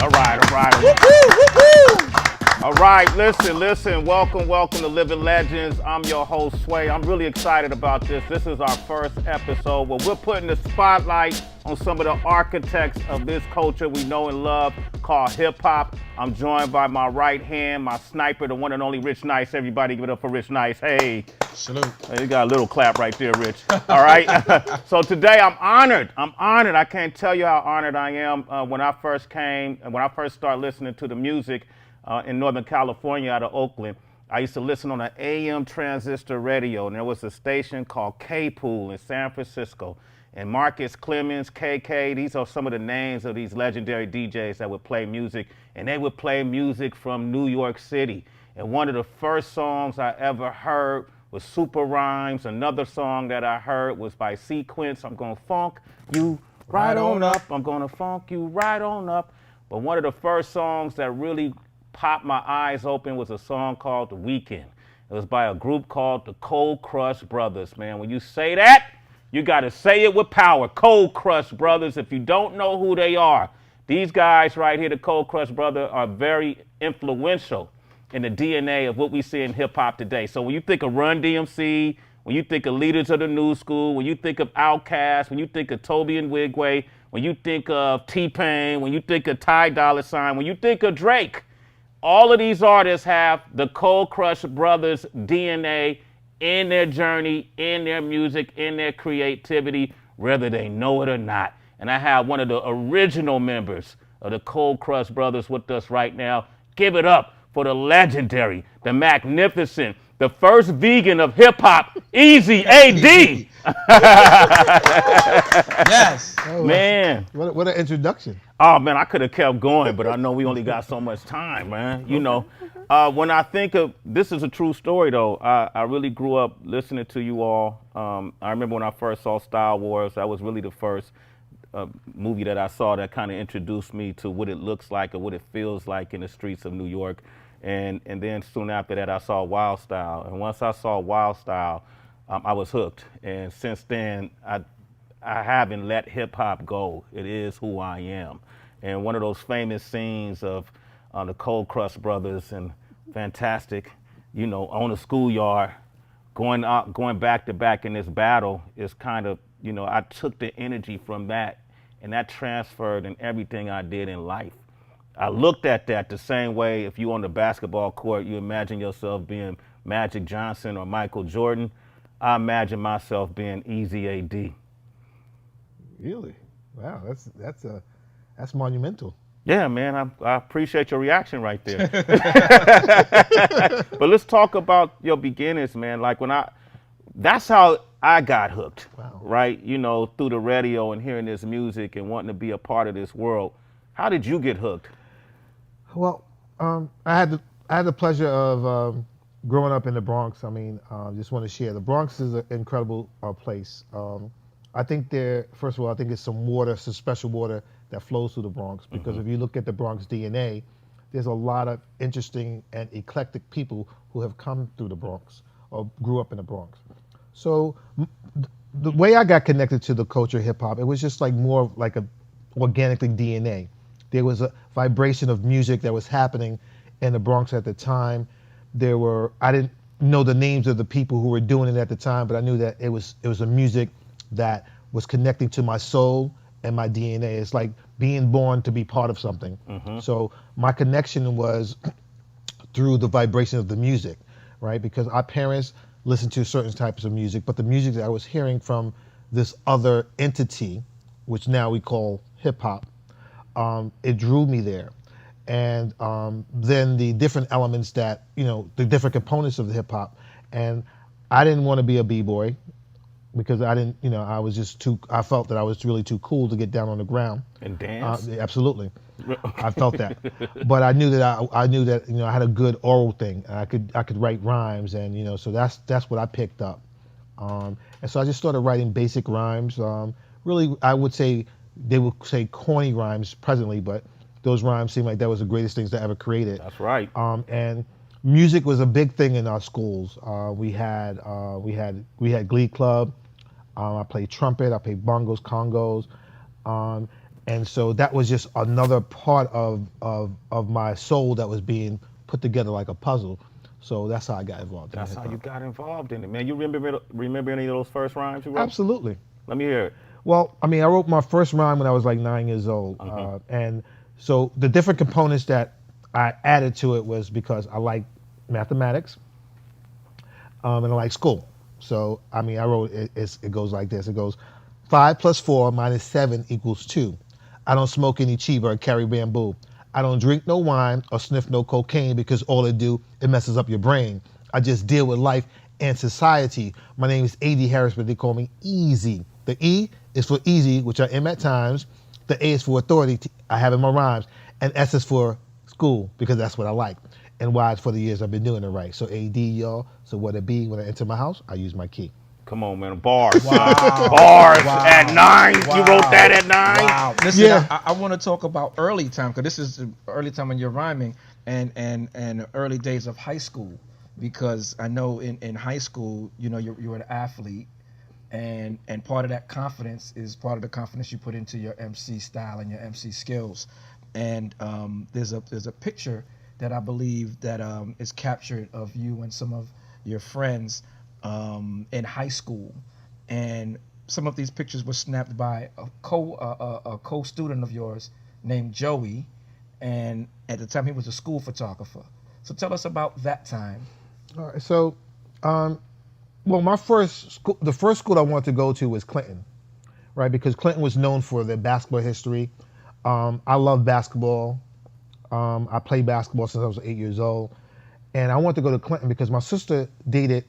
All right, all right. Woo-hoo, woo-hoo. All right, listen. Welcome to Living Legends. I'm your host, Sway. I'm really excited about this. This is our first episode where we're putting the spotlight on some of the architects of this culture we know and love called hip-hop. I'm joined by my right hand, my sniper, the one and only Rich Nice. Everybody give it up for Rich Nice. Hey. Salute. You got a little clap right there, Rich. All right. So today I'm honored. I can't tell you how honored I am. When I first started listening to the music in Northern California out of Oakland, I used to listen on an AM transistor radio, and there was a station called K-Pool in San Francisco. And Marcus Clemens, KK, these are some of the names of these legendary DJs that would play music, and they would play music from New York City. And one of the first songs I ever heard was Super Rhymes. Another song that I heard was by Sequence. I'm gonna funk you right on up. I'm gonna funk you right on up. But one of the first songs that really popped my eyes open was a song called The Weekend. It was by a group called the Cold Crush Brothers, man. When you say that, you gotta say it with power. Cold Crush Brothers. If you don't know who they are, these guys right here, the Cold Crush Brothers, are very influential in the DNA of what we see in hip hop today. So when you think of Run DMC, when you think of Leaders of the New School, when you think of Outkast, when you think of Toby and Wigway, when you think of T-Pain, when you think of Ty Dolla $ign, when you think of Drake, all of these artists have the Cold Crush Brothers DNA in their journey, in their music, in their creativity, whether they know it or not. And I have one of the original members of the Cold Crush Brothers with us right now. Give it up for the legendary, the magnificent, the first vegan of hip hop, Easy AD. Yes. Oh, Man. What an introduction. Oh man, I could have kept going, but I know we only got so much time, man. You know, when I think of, this is a true story though. I really grew up listening to you all. I remember when I first saw Star Wars, that was really the first movie that I saw that kind of introduced me to what it looks like or what it feels like in the streets of New York. And then soon after that, I saw Wild Style. And once I saw Wild Style, I was hooked. And since then, I haven't let hip hop go. It is who I am. And one of those famous scenes of the Cold Crush Brothers and Fantastic, you know, on the schoolyard, going back to back in this battle is kind of, you know, I took the energy from that and that transferred in everything I did in life. I looked at that the same way if you on the basketball court, you imagine yourself being Magic Johnson or Michael Jordan. I imagine myself being Easy AD. Really? Wow, that's monumental. Yeah, man, I appreciate your reaction right there. But let's talk about your beginnings, man. Like that's how I got hooked, Wow. right? You know, through the radio and hearing this music and wanting to be a part of this world. How did you get hooked? Well, I had the pleasure of growing up in the Bronx. I mean, just want to share. The Bronx is an incredible place. I think first of all, I think it's some special water that flows through the Bronx, because if you look at the Bronx DNA, there's a lot of interesting and eclectic people who have come through the Bronx or grew up in the Bronx. So the way I got connected to the culture of hip hop, it was just like more like a organically DNA. There was a vibration of music that was happening in the Bronx at the time. I didn't know the names of the people who were doing it at the time, but I knew that it was a music that was connecting to my soul and my DNA. It's like being born to be part of something. Mm-hmm. So my connection was through the vibration of the music, right? Because our parents listened to certain types of music, but the music that I was hearing from this other entity, which now we call hip hop, it drew me there. And then the different elements that, you know, the different components of the hip hop. And I didn't want to be a B-boy because I didn't, you know, I felt that I was really too cool to get down on the ground. And dance? Absolutely. I felt that. But I knew that, you know, I had a good oral thing. I could write rhymes, and, you know, so that's what I picked up. And so I just started writing basic rhymes. Really, I would say, they would say corny rhymes presently, but those rhymes seemed like that was the greatest things that ever created. That's right. And music was a big thing in our schools. We had Glee Club. I played trumpet. I played bongos, congos, And so that was just another part of my soul that was being put together like a puzzle. So that's how I got involved in That's hip how hop. you got involved in it, man. You remember any of those first rhymes you wrote? Absolutely. Let me hear it. Well, I mean, I wrote my first rhyme when I was like 9 years old, and so the different components that I added to it was because I like mathematics, and I like school. So I mean, I wrote it goes like this. It goes 5 plus 4 minus 7 equals 2. I don't smoke any chiba or carry bamboo. I don't drink no wine or sniff no cocaine because all it do, it messes up your brain. I just deal with life and society. My name is A.D. Harris, but they call me Easy. The E is for easy, which I am at times. The A is for authority, I have in my rhymes. And S is for school, because that's what I like. And Y is for the years I've been doing it right. So A.D., y'all. So what it be when I enter my house, I use my key. Come on, man. Bars. Wow. Bars Wow. at 9. Wow. You wrote that at 9? Wow. Listen, Yeah. I want to talk about early time, because this is the early time when you're rhyming, and early days of high school, because I know in high school, you know, you're an athlete, and part of that confidence is part of the confidence you put into your MC style and your MC skills. And there's a picture that I believe that is captured of you and some of your friends in high school, and some of these pictures were snapped by a co-student of yours named Joey, and at the time he was a school photographer. So tell us about that time. All right, so, well, the first school I wanted to go to was Clinton, right? Because Clinton was known for their basketball history. I love basketball. I played basketball since I was 8 years old, and I wanted to go to Clinton because my sister dated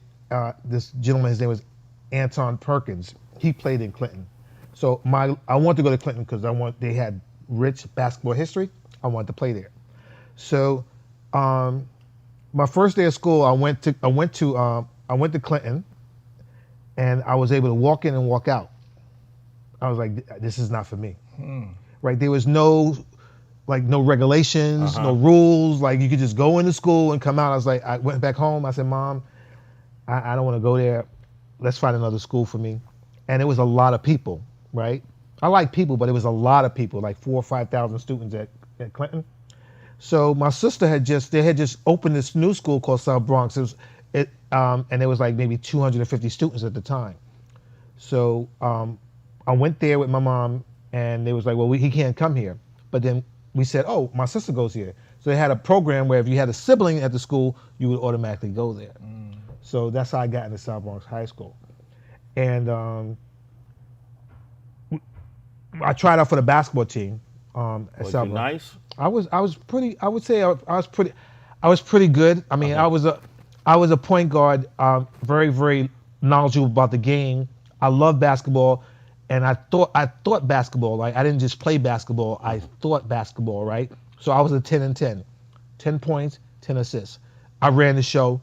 this gentleman. His name was Anton Perkins. He played in Clinton, so I wanted to go to Clinton because they had rich basketball history. I wanted to play there. So, my first day of school, I went to Clinton, and I was able to walk in and walk out. I was like, this is not for me. Right? There was no regulations, no rules. Like, you could just go into school and come out. I went back home. I said, Mom, I don't want to go there. Let's find another school for me. And it was a lot of people, right? I like people, but it was a lot of people, like 4,000 or 5,000 students at Clinton. So my sister had just opened this new school called South Bronx. And there was like maybe 250 students at the time. So I went there with my mom, and they was like, well, he can't come here. But then we said, oh, my sister goes here. So they had a program where if you had a sibling at the school, you would automatically go there. So that's how I got into South Bronx High School. And I tried out for the basketball team at Was South you Bronx. nice? I was pretty. I would say I was pretty good. I mean, I was a point guard, very, very knowledgeable about the game. I love basketball, and I thought basketball. Like, I didn't just play basketball. I thought basketball, right? So I was a 10 and 10, 10 points, 10 assists. I ran the show.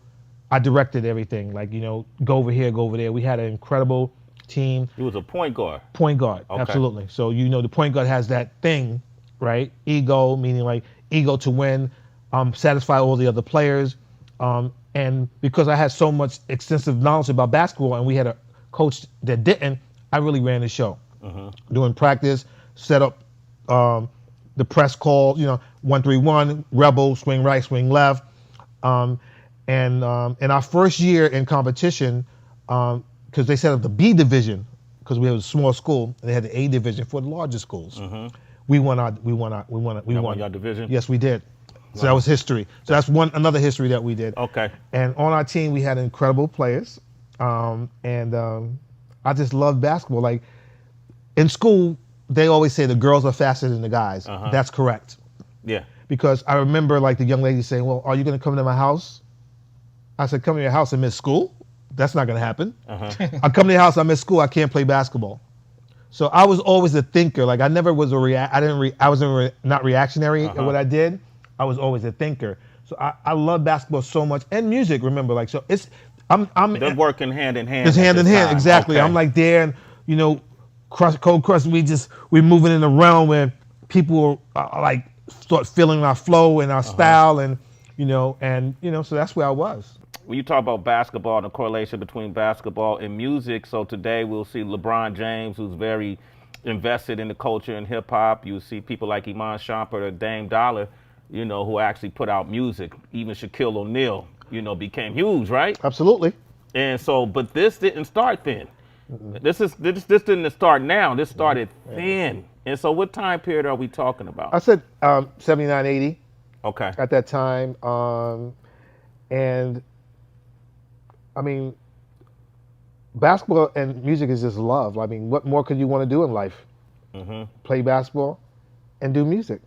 I directed everything. Like, you know, go over here, go over there. We had an incredible team. You was a point guard. Point guard, Okay. absolutely. So, you know, the point guard has that thing, right? Ego, meaning like ego to win, satisfy all the other players. And because I had so much extensive knowledge about basketball, and we had a coach that didn't, I really ran the show. Doing practice, set up the press call, you know, 1-3-1, rebel, swing right, swing left. And in our first year in competition, because they set up the B division, because we had a small school, and they had the A division for the larger schools. We won Your division? Yes, we did. So that was history. So that's another history that we did. Okay. And on our team, we had incredible players, and I just loved basketball. Like, in school, they always say the girls are faster than the guys. That's correct. Yeah. Because I remember, like, the young lady saying, well, are you going to come to my house? I said, come to your house and miss school? That's not going to happen. I come to your house, I miss school, I can't play basketball. So I was always a thinker. Like, I never was I wasn't not reactionary at what I did. I was always a thinker. So I love basketball so much, and music. Remember, like, so I'm They're working hand in hand. it's at hand in this hand, time. exactly. Okay. I'm like there, and you know, cold crush. We're moving in a realm where people are like start feeling our flow and our style, and so that's where I was. When you talk about basketball and the correlation between basketball and music, so today we'll see LeBron James, who's very invested in the culture and hip hop. You see people like Iman Shumpert or Dame Dollar, you know, who actually put out music. Even Shaquille O'Neal, you know, became huge, right? Absolutely. And so, but this didn't start then. This didn't start now. This started then. And so, what time period are we talking about? I said 79, 80 Okay. at that time. And I mean, basketball and music is just love. I mean, what more could you want to do in life? Play basketball and do music.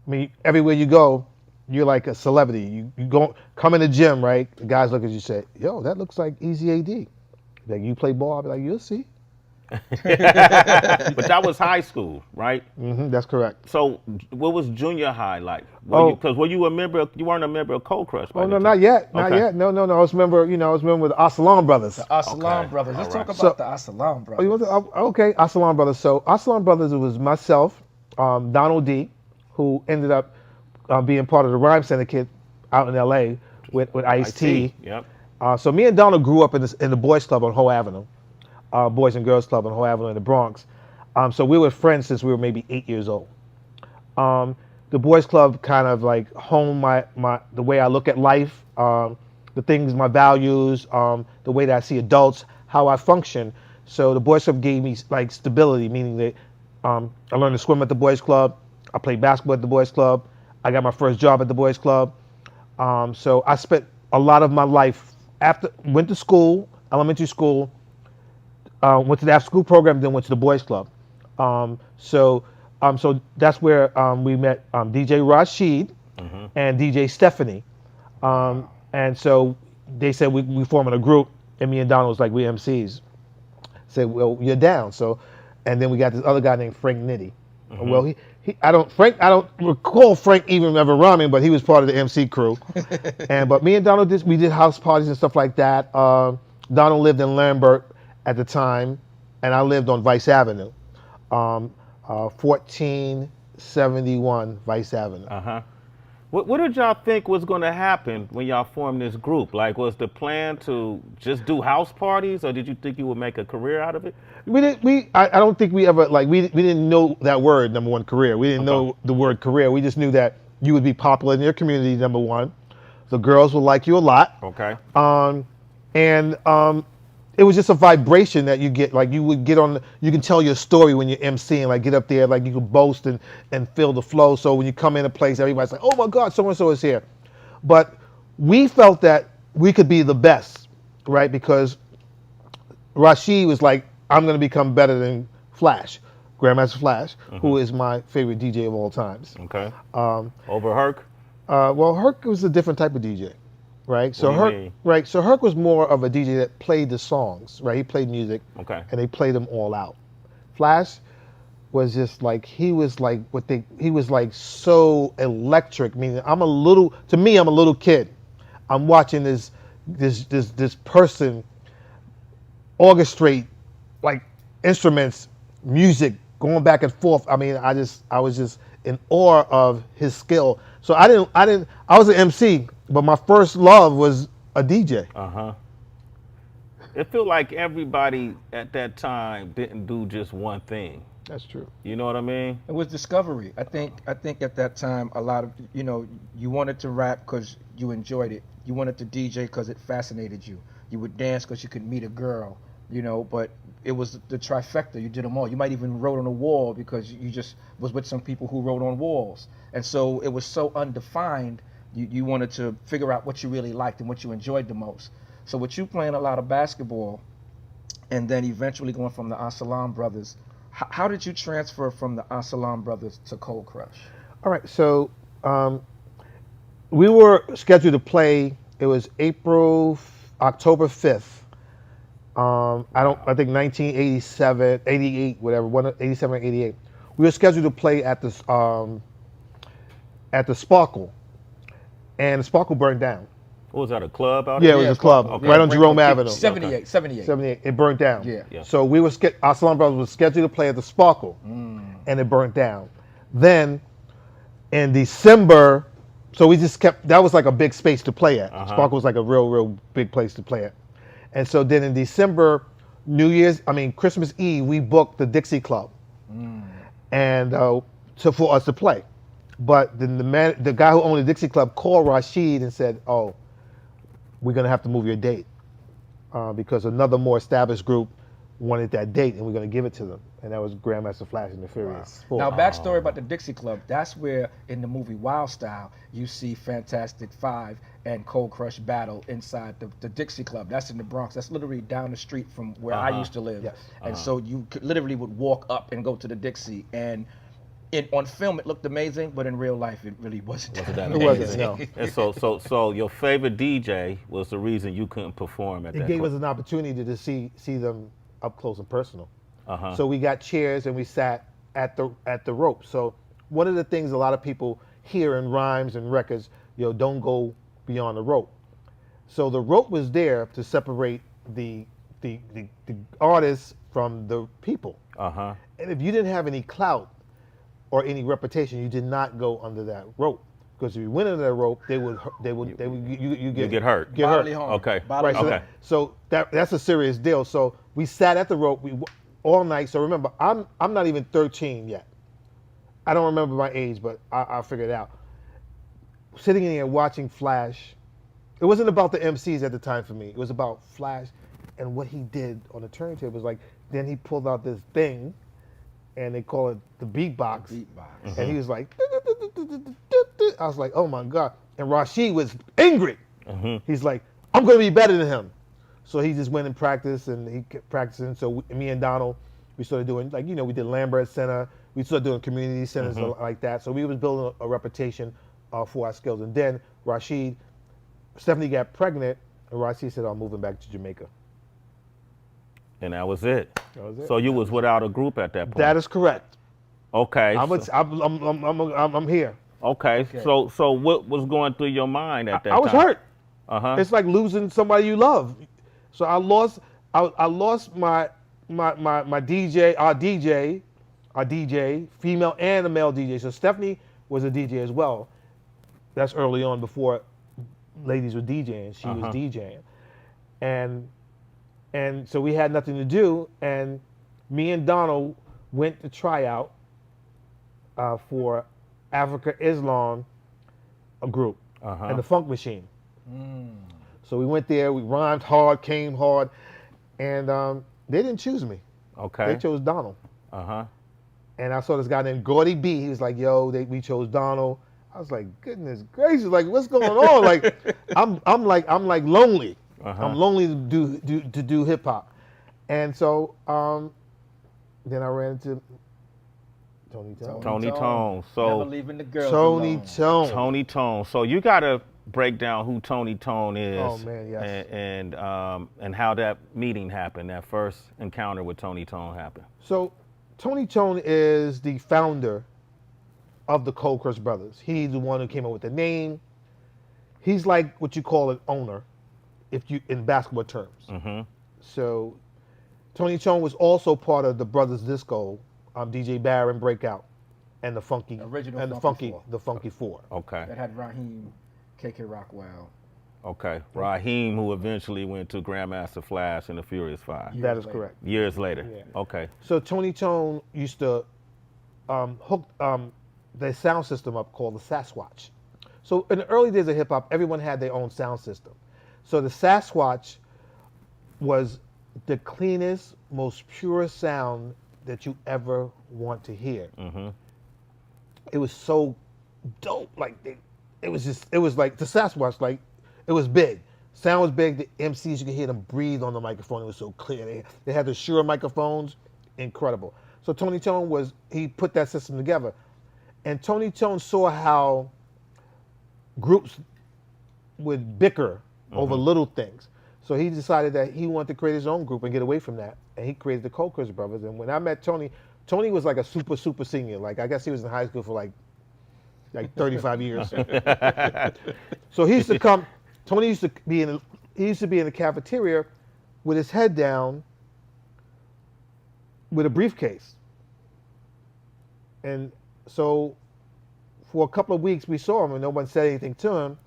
I mean, everywhere you go, you're like a celebrity. You go come in the gym, right? The guys look at you and say, "Yo, that looks like Easy AD." Like, you play ball, I'll be like, "You'll see." But that was high school, right? That's correct. So, what was junior high like? Because were you a member? You weren't a member of Cold Crush. Oh no, not yet, not yet. No. I was a member. You know, I was a member with the Assalam Brothers. The Assalam Okay. brothers. Let's All talk right. about the Assalam brothers. Oh, you want to, okay, Assalam Brothers. So Assalam Brothers, it was myself, Donald D, who ended up being part of the Rhyme Syndicate out in L.A. with Ice-T. Yep. So me and Donald grew up in the Boys Club on Hoe Avenue, Boys and Girls Club on Hoe Avenue in the Bronx. So we were friends since we were maybe 8 years old. The Boys Club kind of like honed the way I look at life, the things, my values, the way that I see adults, how I function. So the Boys Club gave me like stability, meaning that I learned to swim at the Boys Club. I played basketball at the Boys Club. I got my first job at the Boys Club. So I spent a lot of my life went to school, elementary school, went to the after school program, then went to the Boys Club. So that's where we met DJ Rashid and DJ Stephanie. And so they said we forming a group, and me and Donald was like, we MCs. Said, well, you're down. So, and then we got this other guy named Frank Nitty. Well, I don't recall Frank even ever rhyming, but he was part of the MC crew. But me and Donald we did house parties and stuff like that. Donald lived in Lambert at the time, and I lived on Vice Avenue, 1471 Vice Avenue. What did y'all think was going to happen when y'all formed this group? Like, was the plan to just do house parties, or did you think you would make a career out of it? I don't think we ever, like, we didn't know that word, number one, career. We didn't know the word career. We just knew that you would be popular in your community, number one. The girls would like you a lot. Okay. It was just a vibration that you get, like you would get on, you can tell your story when you're MCing, like get up there, like you can boast and feel the flow. So when you come in a place, everybody's like, oh my God, so-and-so is here. But we felt that we could be the best, right? Because Rashid was like, I'm going to become better than Flash, Grandmaster Flash, who is my favorite DJ of all times. Okay. Over Herc? Well, Herc was a different type of DJ. Right, so Herc was more of a DJ that played the songs, right? He played music, Okay. and they played them all out. Flash was just like he was like so electric. Meaning, I'm a little kid. I'm watching this person orchestrate like instruments, music, going back and forth. I mean, I was just in awe of his skill. So I was an MC. But my first love was a DJ. It felt like everybody at that time didn't do just one thing. That's true. You know what I mean? It was discovery. I think at that time a lot of you wanted to rap because you enjoyed it. You wanted to DJ because it fascinated you. You would dance because you could meet a girl. But it was the trifecta. You did them all. You might even wrote on a wall because you just was with some people who wrote on walls. And so it was so undefined. You wanted to figure out what you really liked and what you enjoyed the most. So with you playing a lot of basketball and then eventually going from the Assalam Brothers, how did you transfer from the Assalam Brothers to Cold Crush? All right, so we were scheduled to play, it was October 5th. I think 1987, 88, whatever, 87 or 88. We were scheduled to play at the Sparkle. And the Sparkle burned down. What was that, a club out Yeah, there? it was a club right on Jerome Avenue. 78. 78. It burned down. Yeah. So we were Assalam Brothers was scheduled to play at the Sparkle, and it burnt down. Then in December, so we just kept. That was like a big space to play at. Sparkle was like a real big place to play at. And so then in December, Christmas Eve, we booked the Dixie Club and for us to play. But then the guy who owned the Dixie Club called Rashid and said, "Oh, we're gonna have to move your date because another more established group wanted that date, and we're gonna give it to them." And that was Grandmaster Flash and the Furious 4. Now, backstory about the Dixie Club. That's where, in the movie Wild Style, you see Fantastic Five and Cold Crush battle inside the Dixie Club. That's in the Bronx. That's literally down the street from where I used to live. Yes. And so you literally would walk up and go to the Dixie. And on film, it looked amazing, but in real life, it really wasn't that It amazing. wasn't, no. And so your favorite DJ was the reason you couldn't perform at It that gave club. us an opportunity to see them up close and personal. Uh-huh. So we got chairs and we sat at the rope. So one of the things a lot of people hear in rhymes and records, don't go beyond the rope. So the rope was there to separate the artists from the people. Uh-huh. And if you didn't have any clout or any reputation, you did not go under that rope. Because if you went under that rope, you get hurt. Get Bodily hurt. harm. Okay. Bodily Right. harm. So that's a serious deal. So we sat at the rope all night. So remember, I'm not even 13 yet. I don't remember my age, but I'll figure it out. Sitting in here watching Flash. It wasn't about the MCs at the time for me. It was about Flash and what he did on the turntable. Was like, then he pulled out this thing, and they call it the beatbox. Beatbox. And he was like, I was like, oh my God. And Rashid was angry. He's like, I'm going to be better than him. So he just went and practiced, and he kept practicing. So me and Donald, we started doing, we did Lambert Center. We started doing community centers like that. So we was building a reputation for our skills. And then Stephanie got pregnant, and Rashid said, I'm moving back to Jamaica. And that was it. That was it. So you was without a group at that point. That is correct. Okay. I'm here. Okay. So what was going through your mind at that time? I was hurt. Uh-huh. It's like losing somebody you love. So I lost my DJ, our DJ, female and a male DJ. So Stephanie was a DJ as well. That's early on before ladies were DJing. She was DJing. And so we had nothing to do, and me and Donald went to try out for Africa Islam, a group, and the Funk Machine. So we went there, we rhymed hard, came hard, and they didn't choose me. Okay. They chose Donald. Uh-huh. And I saw this guy named Gordy B. He was like, yo, we chose Donald. I was like, goodness gracious, like what's going on? Like I'm like lonely. I'm lonely to do hip hop. And so then I ran into Tony Tone. Tony Tone. So Never leaving the girls Tony alone. Tone. Tony Tone. So you gotta break down who Tony Tone is. Oh, man, yes. And how that meeting happened, that first encounter with Tony Tone happened. So Tony Tone is the founder of the Cold Crush Brothers. He's the one who came up with the name. He's like what you call an owner, in basketball terms. So Tony Tone was also part of the Brothers Disco, DJ Barron Breakout, and the Funky Four. Okay. That had Raheem, KK Rockwell. Okay. Raheem, who eventually went to Grandmaster Flash and the Furious Five. That is correct. Years later. Yeah. Okay. So Tony Tone used to hook the sound system up called the Sasquatch. So in the early days of hip hop, everyone had their own sound system. So the Sasquatch was the cleanest, most pure sound that you ever want to hear. It was so dope. Like it was like the Sasquatch. Like it was big. Sound was big. The MCs, you could hear them breathe on the microphone. It was so clear. They had the Shure microphones. Incredible. So Tony Tone he put that system together. And Tony Tone saw how groups would bicker over little things. So he decided that he wanted to create his own group and get away from that. And he created the Cold Crush Brothers. And when I met Tony was like a super senior. Like I guess he was in high school for like 35 years. So he used to come. Tony used to be in the cafeteria with his head down with a briefcase. And so for a couple of weeks we saw him and no one said anything to him.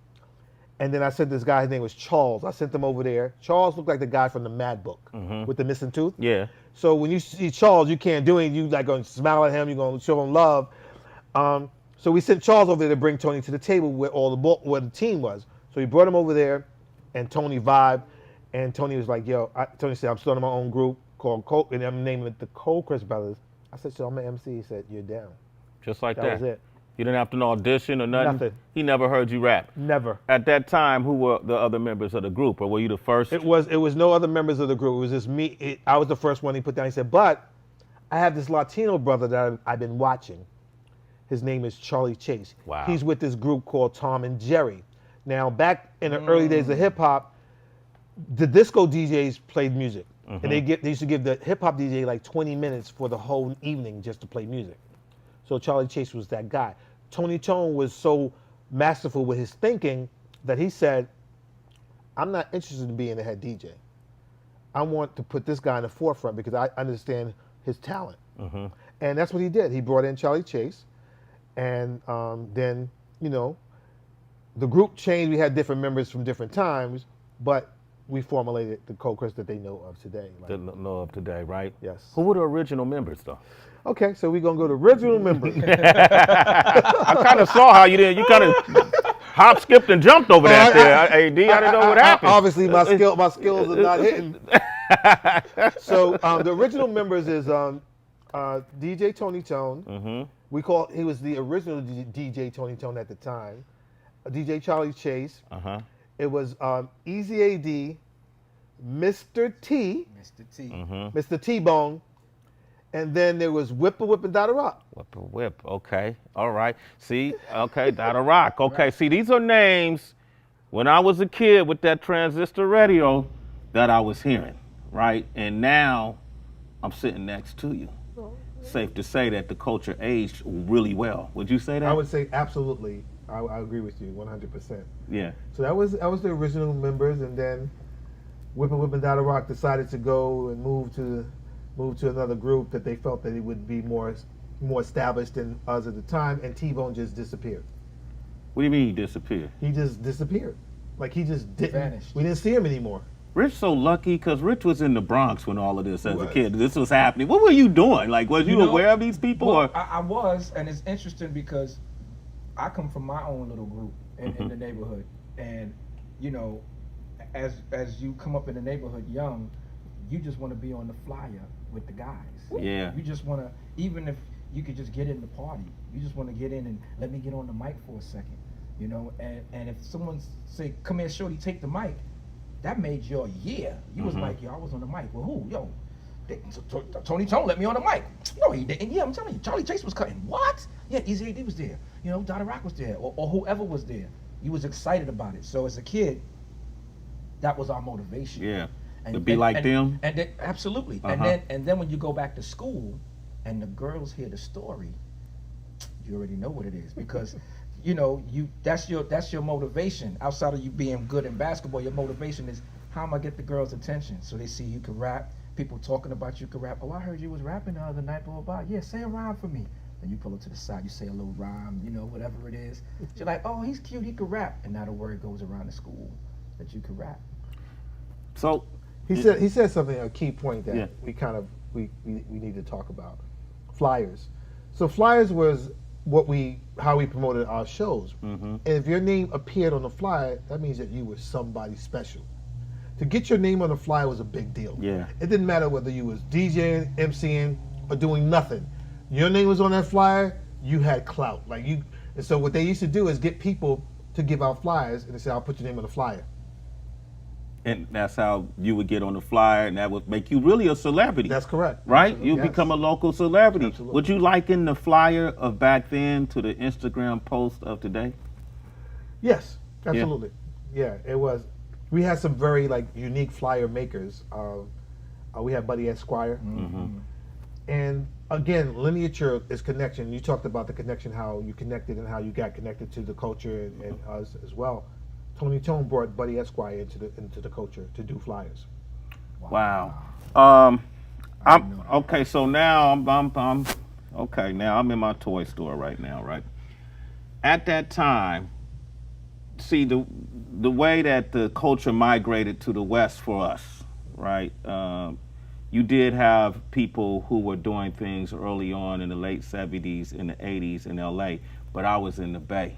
And then I sent this guy, his name was Charles. I sent him over there. Charles looked like the guy from the Mad Book with the missing tooth. Yeah. So when you see Charles, you can't do anything. You like going to smile at him. You're going to show him love. So we sent Charles over there to bring Tony to the table where where the team was. So we brought him over there, and Tony vibed. And Tony was like, "Yo," Tony said, "I'm starting my own group called Coke, and I'm naming it the Colchris Brothers." I said, "So I'm an MC." He said, "You're down." Just like that. That was it. You didn't have to know audition or nothing? Nothing. He never heard you rap? Never. At that time, who were the other members of the group, or were you the first? It was no other members of the group. It was just me. I was the first one he put down. He said, "But I have this Latino brother that I've been watching. His name is Charlie Chase. Wow. He's with this group called Tom and Jerry." Now, back in the early days of hip hop, the disco DJs played music, and they used to give the hip hop DJ like 20 minutes for the whole evening just to play music. So Charlie Chase was that guy. Tony Tone was so masterful with his thinking that he said, "I'm not interested in being the head DJ. I want to put this guy in the forefront because I understand his talent." And that's what he did. He brought in Charlie Chase, and then, you know, the group changed. We had different members from different times, but we formulated the Colchris that they know of today. Didn't know of today, right? Yes. Who were the original members, though? Okay, so we're going to go to original members. I kind of saw how you did. You kind of hop, skipped, and jumped over that there. AD, I didn't know what happened. Obviously, my skills are not hitting. So the original members is DJ Tony Tone. He was the original DJ Tony Tone at the time. DJ Charlie Chase. It was Easy AD, Mr. T, Mr. T-Bone, and then there was Whipper Whip and Dada Rock. Whipper Whip, okay, all right. See, okay, Dada Rock, okay. See, these are names when I was a kid with that transistor radio that I was hearing, right? And now I'm sitting next to you. Safe to say that the culture aged really well. Would you say that? I would say absolutely. I agree with you 100%. Yeah. So that was the original members, and then Whipper Whip and Dada Rock decided to go and move to another group that they felt that it would be more established than us at the time, and T-Bone just disappeared. What do you mean he disappeared? He just disappeared. Like he just didn't. Vanished. We didn't see him anymore. Rich so lucky because Rich was in the Bronx when all of this as a kid. This was happening. What were you doing? Like, was you aware of these people? Well, or? I was, and it's interesting because I come from my own little group in the neighborhood, and you know, as you come up in the neighborhood young, you just want to be on the flyer with the guys. Yeah. You just want to, even if you could just get in the party, you just want to get in and let me get on the mic for a second, you know. And if someone say, "Come here, shorty, take the mic," that made your year. You was like, "Yo, I was on the mic." Well, who? Yo, Tony Tone let me on the mic. No, he didn't. Yeah, I'm telling you, Charlie Chase was cutting. What? Yeah, Easy AD was there. You know, Dada Rock was there, or whoever was there. You was excited about it. So as a kid, that was our motivation. Yeah. To be like them. And then, absolutely. And then when you go back to school, and the girls hear the story, you already know what it is, because you know that's your motivation. Outside of you being good in basketball, your motivation is how am I get the girls' attention? So they see you can rap. People talking about you can rap. Oh, I heard you was rapping the other night. Blah blah blah. Yeah, say a rhyme for me. Then you pull it to the side. You say a little rhyme. You know, whatever it is. You're like, oh, he's cute. He can rap. And now the word goes around the school that you can rap. So He said something, a key point that we need to talk about. Flyers. So flyers was how we promoted our shows. And if your name appeared on the flyer, that means that you were somebody special. To get your name on the flyer was a big deal. Yeah. It didn't matter whether you was DJing, MCing, or doing nothing. Your name was on that flyer, you had clout. And so what they used to do is get people to give out flyers, and they say, "I'll put your name on the flyer." and that's how you would get on the flyer, and that would make you really a celebrity. That's correct. Right? You Yes. become a local celebrity. Absolutely. Would you liken the flyer of back then to the Instagram post of today? Yes, absolutely. Yeah, it was. We had some very unique flyer makers. We had Buddy Esquire. Mm-hmm. And again, lineature is connection. You talked about the connection, how you connected and how you got connected to the culture and us as well. Tony Tone brought Buddy Esquire into the culture to do flyers. Wow. I'm okay. So now I'm okay. Now I'm in my toy store right now. Right. At that time, see the way that the culture migrated to the West for us. Right. you did have people who were doing things early on in the late 70s and the 80s in LA, but I was in the Bay,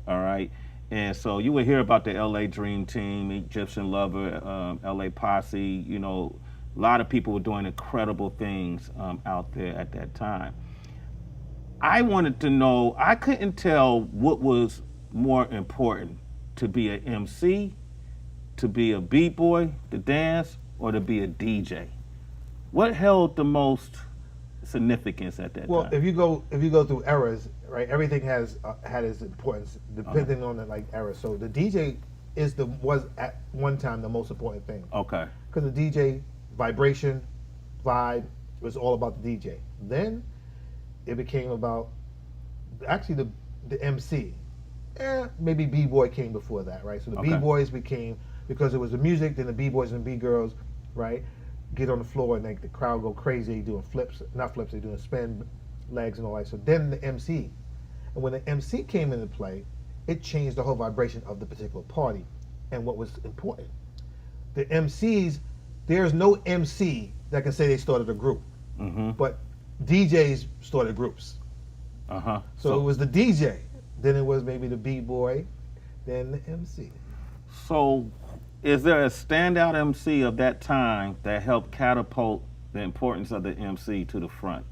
all right? And so you would hear about the LA Dream Team, Egyptian Lover, LA Posse, you know, a lot of people were doing incredible things out there at that time. I wanted to know, I couldn't tell what was more important, to be an MC, to be a b-boy, to dance, or to be a DJ. What held the most significance at that Well, time? if you go through eras, right? Everything has had its importance depending on the like era. So the DJ was at one time the most important thing Okay. because the DJ vibration, vibe was all about the DJ. Then it became about actually the MC. Maybe b-boy came before that, right? So the Okay. b-boys became, because it was the music, then the b-boys and b-girls, right? Get on the floor and make the crowd go crazy, doing flips, not flips, they're doing spin legs and all that. So then the MC. And when the MC came into play, it changed the whole vibration of the particular party and what was important. The MCs, there's no MC that can say they started a group, but DJs started groups. Uh-huh. So it was the DJ, then it was maybe the b-boy, then the MC. So is there a standout MC of that time that helped catapult the importance of the MC to the front?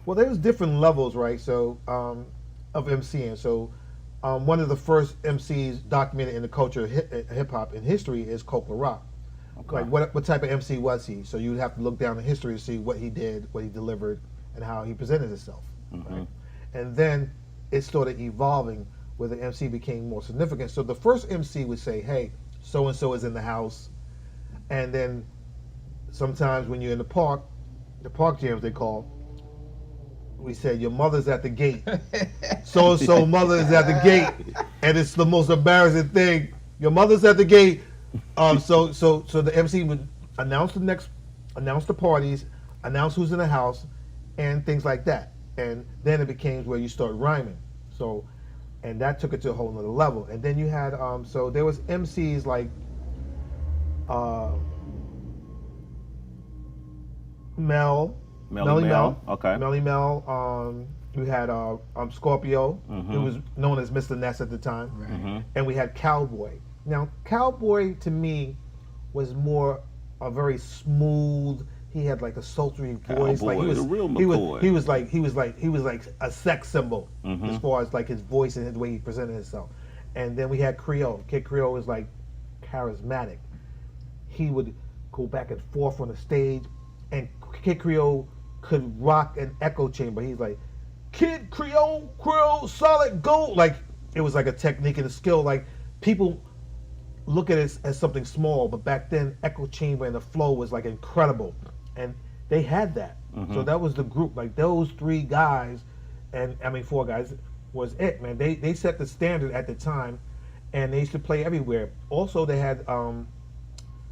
Well, there was different levels, right? So of MCing. So one of the first MCs documented in the culture of hip hop in history is Coke Rock. Okay. Like what type of MC was he? So you'd have to look down the history to see what he did, what he delivered, and how he presented himself. Right? And then it started evolving where the MC became more significant. So the first MC would say, "Hey, so and so is in the house," and then sometimes when you're in the park jams they call, we said, "Your mother's at the gate." So and so mother is at the gate, and it's the most embarrassing thing. Your mother's at the gate. So the MC would announce the parties, announce who's in the house, and things like that. And then it became where you start rhyming. So, and that took it to a whole nother level. And then you had so there was MCs like Melly Mel. Okay. Melly Mel. We had Scorpio, who was known as Mr. Ness at the time. Right. And we had Cowboy. Now, Cowboy to me was more a very smooth. He had like a sultry voice. Cowboy, Like he was the real he McCoy. was like a sex symbol as far as like his voice and the way he presented himself. And then we had Creole. Kid Creole was like charismatic. He would go back and forth on the stage, and Kid Creole could rock an echo chamber. He's like, Kid Creole, solid gold. Like it was like a technique and a skill. Like people look at it as something small, but back then echo chamber and the flow was like incredible, and they had that. So that was the group. Like those three guys, and I mean 4 guys, was it, man. They set the standard at the time, and they used to play everywhere. Also, they had a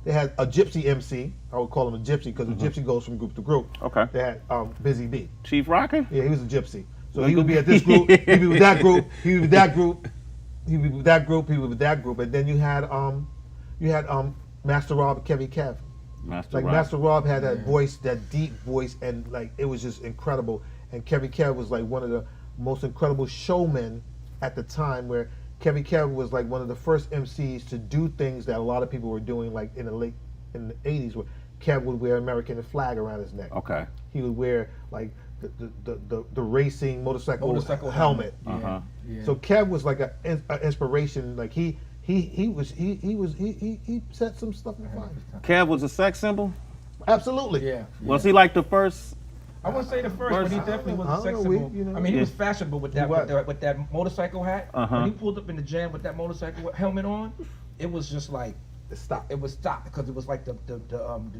gypsy MC. I would call him a gypsy because a gypsy goes from group to group. Okay. They had Busy B. Chief Rocker? Yeah, he was a gypsy. So he would be at this group, he'd be with that group, he'd be with that group, he'd be with that group, he'd be with that group, and then you had Master Rob, Kevy Kev. Master Rob had that voice, that deep voice, and like it was just incredible. And Kevy Kev was like one of the most incredible showmen at the time, where Kevy Kev was like one of the first MCs to do things that a lot of people were doing, like in the 80s, where Kev would wear American flag around his neck. Okay. He would wear like the racing motorcycle helmet. Yeah. Yeah. So Kev was like an inspiration. Like he set some stuff in fire. Kev was a sex symbol? Absolutely. Yeah. Was he like the first? I wouldn't say the first, but he definitely was I a don't sex know, symbol. you know. I mean, he Yeah. was fashionable with that, He was. with that motorcycle hat. Uh-huh. When he pulled up in the jam with that motorcycle helmet on, it was just like Stop. it was stopped because it was like the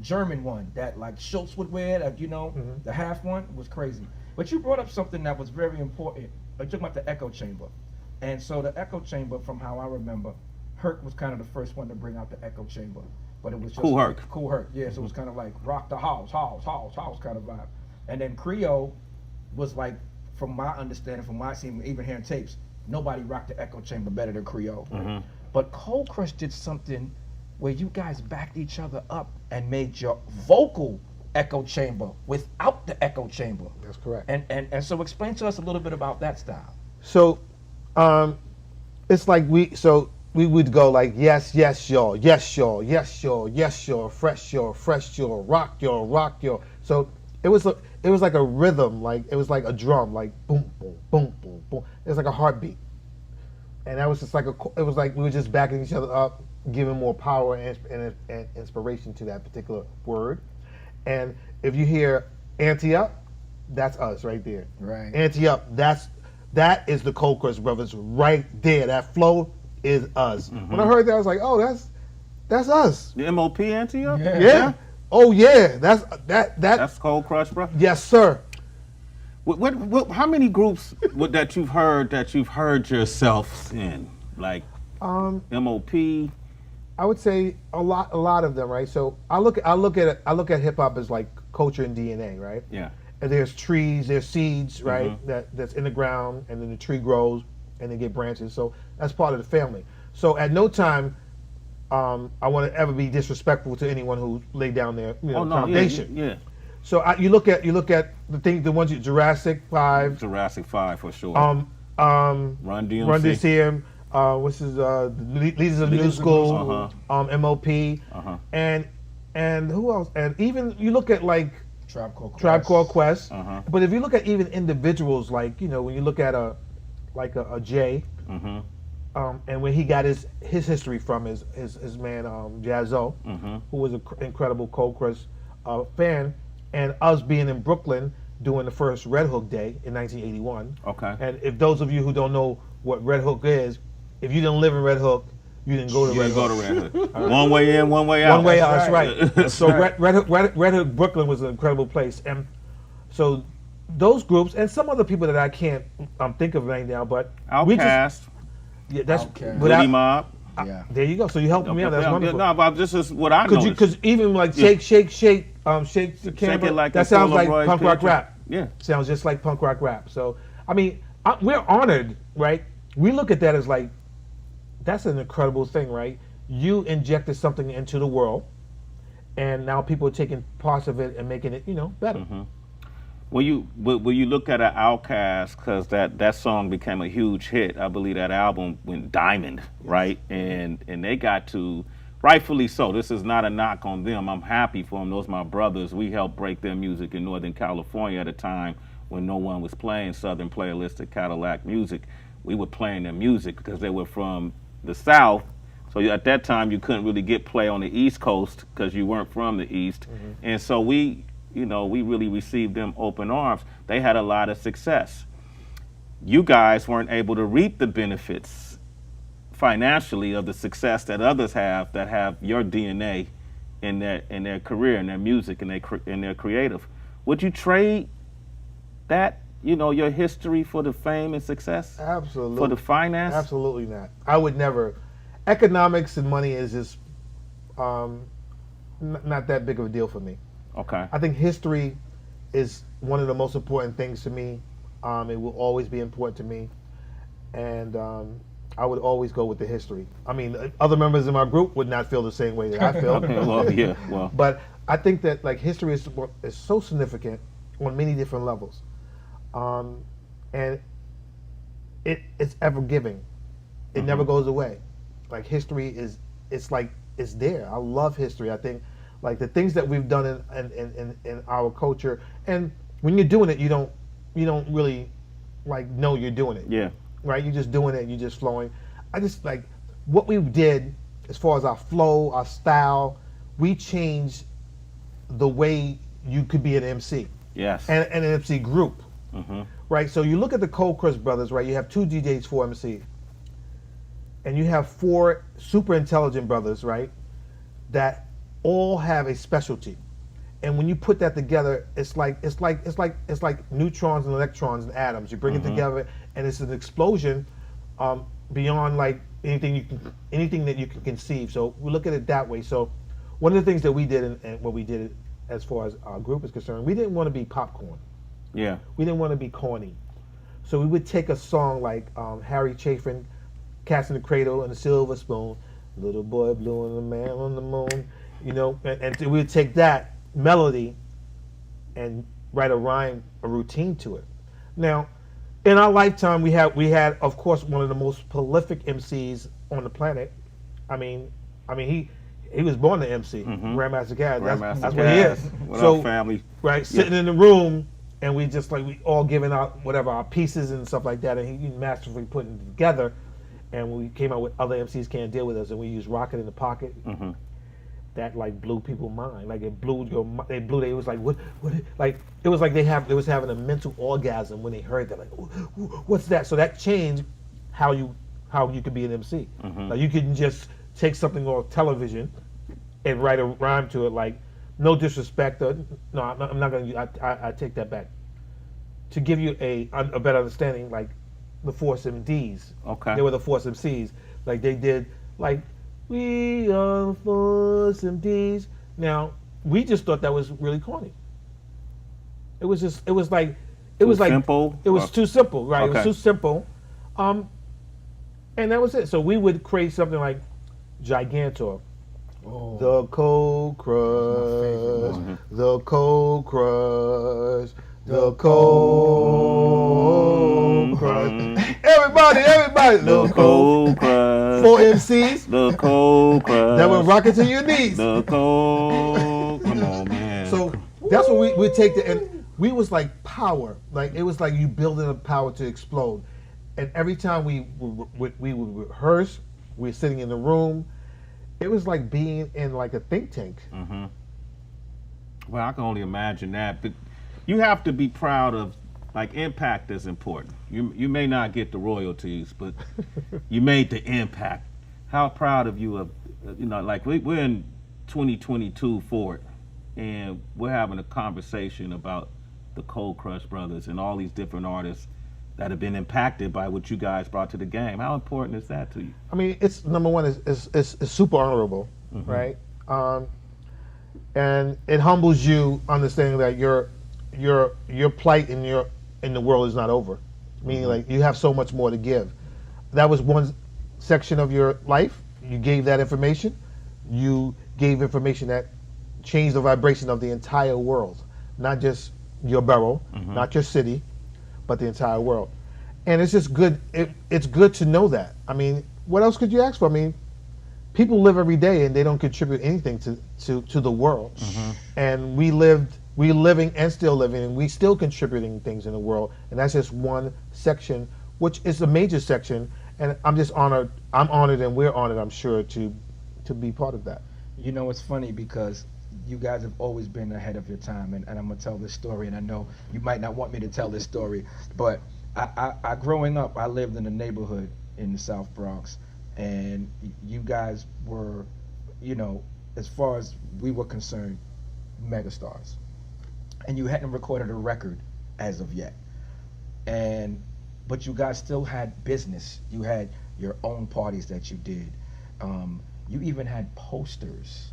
German one that like Schultz would wear, that the half one was crazy. But you brought up something that was very important. You're talking about the echo chamber, and so the echo chamber, from how I remember, Herc was kind of the first one to bring out the echo chamber, but it was just Cool like, Herc. Cool Herc, yeah. So it was kind of like rock the house kind of vibe, and then Creole was like, from my understanding, from my seeing, even hearing tapes, nobody rocked the echo chamber better than Creole. But Cold Crush did something where you guys backed each other up and made your vocal echo chamber without the echo chamber. That's correct. And so explain to us a little bit about that style. So, it's like we would go like yes, yes, y'all, yes, y'all, yes, y'all, yes, y'all, fresh, y'all, rock, y'all. So it was like a rhythm, like it was like a drum, like boom, boom, boom, boom, boom. It was like a heartbeat, and that was just like it was like we were just backing each other up, giving more power and inspiration to that particular word. And if you hear ante up, that's us right there. Right. Ante up, that is the Cold Crush Brothers right there. That flow is us. When I heard that, I was like, oh, that's us. The MOP Antioch? Yeah. Oh yeah. That's Cold Crush, bro. Yes, sir. How many groups that you've heard yourself in? Like MOP? I would say a lot of them, right? So I look at hip hop as like culture and DNA, right? Yeah. And there's trees, there's seeds, right? That's in the ground, and then the tree grows and they get branches. So that's part of the family. So at no time I want to ever be disrespectful to anyone who laid down their foundation. Yeah. So you look at the ones Jurassic 5. Jurassic 5 for sure. Run DMC. Run DMC. What's his Leaders of the New School. MOP. And who else? And even you look at like Tribe Called Quest. But if you look at even individuals, like when you look at a Jay, and when he got his history from his man Jazzo, who was an incredible Cold Crush fan, and us being in Brooklyn doing the first Red Hook Day in 1981. Okay. And if those of you who don't know what Red Hook is, if you didn't live in Red Hook, you didn't go to Red Hook. One way in, one way out. One way out. That's right. So Red Hook Brooklyn was an incredible place, and so those groups and some other people that I can't think of right now, but Outkast. That's Goody Mob. Yeah. There you go. So you helped me out. That's wonderful. No, but this is what I know. Because even like shake the camera, like that sounds like Polaroid punk rock picture. rap. Yeah. Sounds just like punk rock rap. So I mean, we're honored, right? We look at that as like that's an incredible thing, right? You injected something into the world, and now people are taking parts of it and making it, better. When you look at an Outkast, because that song became a huge hit, I believe that album went diamond, right? And they got to, rightfully so. This is not a knock on them. I'm happy for them. Those are my brothers. We helped break their music in Northern California at a time when no one was playing Southern playlistic Cadillac music. We were playing their music because they were from the South. So at that time you couldn't really get play on the East Coast because you weren't from the East. And so we really received them open arms. They had a lot of success. You guys weren't able to reap the benefits financially of the success that others have that have your DNA in their career, in their music, in their creative. Would you trade that, your history for the fame and success? Absolutely. For the finance? Absolutely not. I would never. Economics and money is just not that big of a deal for me. Okay. I think history is one of the most important things to me. It will always be important to me, and I would always go with the history. I mean, other members of my group would not feel the same way that I feel. Well. But I think that like history is so significant on many different levels, and it's ever giving. It never goes away. Like history it's there. I love history. I think like the things that we've done in our culture, and when you're doing it, you don't really like know you're doing it. Yeah. Right? You're just doing it. You're just flowing. I just like what we did as far as our flow, our style. We changed the way you could be an MC. Yes. And an MC group. Right? So you look at the Cold Crush Brothers, right? You have 2 DJs, 4 MCs. And you have 4 super intelligent brothers, right? That all have a specialty. And when you put that together, it's like neutrons and electrons and atoms. You bring it together, and it's an explosion beyond like anything that you can conceive. So we look at it that way. So one of the things that we did and what we did as far as our group is concerned, we didn't want to be popcorn. Yeah. We didn't want to be corny. So we would take a song like Harry Chafin, Cats in the Cradle and the Silver Spoon, Little Boy Blue and the Man on the Moon, and we would take that melody and write a rhyme, a routine to it. Now, in our lifetime, we had of course one of the most prolific MCs on the planet. I mean, he was born to MC, Grandmaster Caz. That's what he is. What So, up, family? right, sitting in the room, and we just like we all giving out whatever our pieces and stuff like that, and he masterfully putting it together. And we came out with Other MCs Can't Deal With Us, and we used Rocket in the Pocket. That like blew people's mind. Like it blew they was like what like it was like they was having a mental orgasm when they heard that, like what's that? So that changed how you could be an MC. Like you couldn't just take something off television and write a rhyme to it. Like no disrespect, no, I'm not gonna. I take that back. To give you a better understanding, like the Force MDs. Okay. They were the Force MCs. Like they did like. We are Force MDs. Now, we just thought that was really corny. It was like Simple? It was too simple, right? Okay. It was too simple. And that was it. So we would create something like Gigantor. Oh. The Cold Crush, the Cold Crush, the Cold Crush. Everybody, The cold crush. 4 MCs. The cold crush. That would rock it to your knees. The cold. Come on, man. So that's what we take and we was like power. Like it was like you building a power to explode. And every time we would rehearse, we were sitting in the room. It was like being in like a think tank. Well, I can only imagine that. But you have to be proud of, like, impact is important. You may not get the royalties, but you made the impact. How proud of you of, like we're in 2022 for it, and we're having a conversation about the Cold Crush Brothers and all these different artists that have been impacted by what you guys brought to the game. How important is that to you? I mean, it's number one is super honorable, right? And it humbles you understanding that your plight in the world is not over. Meaning like you have so much more to give. That was one section of your life. You gave that information. You gave information that changed the vibration of the entire world, not just your borough, not your city, but the entire world. And it's just good. It's good to know that. I mean, what else could you ask for? I mean, people live every day and they don't contribute anything to the world. And we living and still living, and we still contributing things in the world. And that's just one section, which is a major section. And I'm just honored. I'm honored, and we're honored, I'm sure, to be part of that. You know, it's funny because you guys have always been ahead of your time, and I'm gonna tell this story, and I know you might not want me to tell this story, but I growing up, I lived in a neighborhood in the South Bronx, and you guys were, as far as we were concerned, megastars, and you hadn't recorded a record as of yet, but you guys still had business. You had your own parties that you did. You even had posters.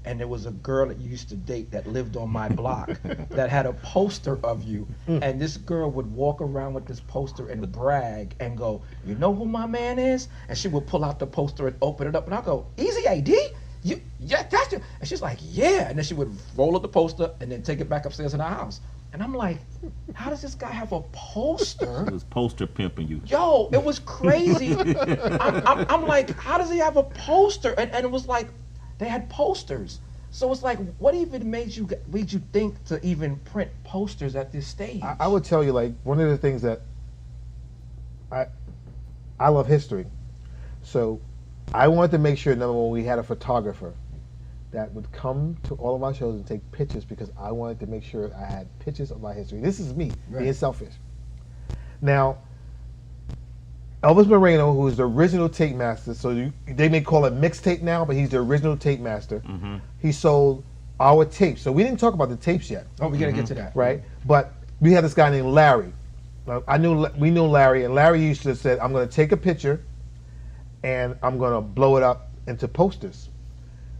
And there was a girl that you used to date that lived on my block that had a poster of you. And this girl would walk around with this poster and brag and go, "You know who my man is?" And she would pull out the poster and open it up. And I'll go, "Easy AD? Yeah, that's you." And she's like, "Yeah." And then she would roll up the poster and then take it back upstairs in our house. And I'm like, how does this guy have a poster? It was poster pimping you. Yo, it was crazy. I'm like, how does he have a poster? And it was like, they had posters. So it's like, what even made you think to even print posters at this stage? I would tell you, like, one of the things that I love history. So I wanted to make sure, number one, we had a photographer that would come to all of our shows and take pictures, because I wanted to make sure I had pictures of my history. This is me being selfish. Now, Elvis Moreno, who is the original tape master, so they may call it mixtape now, but he's the original tape master. He sold our tapes. So we didn't talk about the tapes yet. Oh, we gotta get to that. Right? But we had this guy named Larry. We knew Larry, and Larry used to say, "I'm gonna take a picture and I'm gonna blow it up into posters."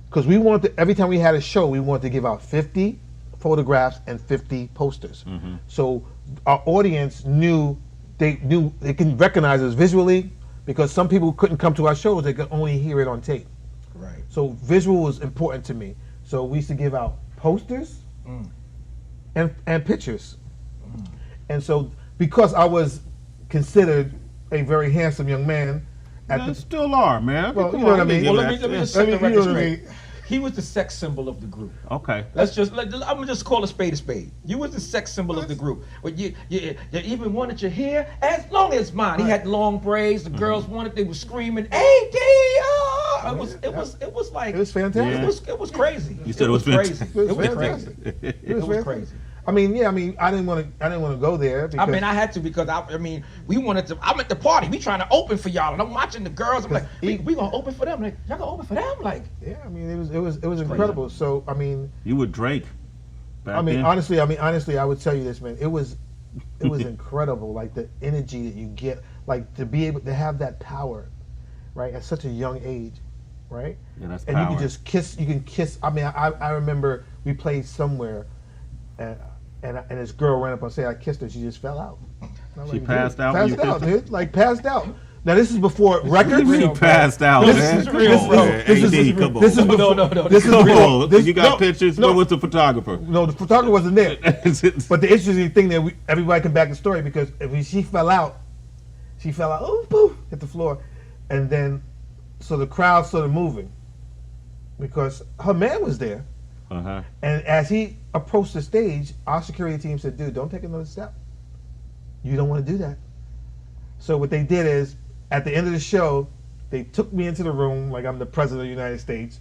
Because we wanted to, every time we had a show, we wanted to give out 50 photographs and 50 posters. So our audience knew they can recognize us visually, because some people couldn't come to our shows, they could only hear it on tape. Right. So visual was important to me. So we used to give out posters and pictures. And so because I was considered a very handsome young man at You still are, man. Well, Come you know on, what I mean? Well, give let that- me just I set mean, the you know record what I straight. mean? He was the sex symbol of the group. Okay. I'm gonna just call a spade a spade. You was the sex symbol of the group. But you even wanted your hair as long as mine. He had long braids. The girls wanted. They were screaming, "AD!" It was like It was fantastic. It was crazy. You said it was crazy. It was It was fantastic. crazy. It It was was fantastic. crazy. I mean, I didn't want to go there. Because, I mean, I had to because we wanted to. I'm at the party. We trying to open for y'all, and I'm watching the girls. I'm like, we gonna open for them. Like, y'all gonna open for them? Like, yeah, I mean, it was incredible. So I mean, You were Drake. Back then. honestly, I would tell you this, man. It was incredible. Like the energy that you get, like to be able to have that power, right, at such a young age, right? Yeah, that's And you power. can just kiss. You can kiss. I mean, I remember we played somewhere, and this girl ran up and said I kissed her. She just fell out. I'm She like, passed dude, out when you Passed out, kissed her? dude. Like passed out. Now this is before records. She passed out, This man. is Come real, on, bro. man. This is- AD, come on. this is No, before, no. This is Come real. on. This, You got no, pictures? No, Where was the photographer? no, the photographer wasn't there. But the interesting thing that everybody can back the story because she fell out, oh, boom, hit the floor, and then so the crowd started moving because her man was there, Uh-huh. and as he approached the stage, our security team said, "Dude, don't take another step. You don't want to do that." So what they did is, at the end of the show, they took me into the room like I'm the president of the United States.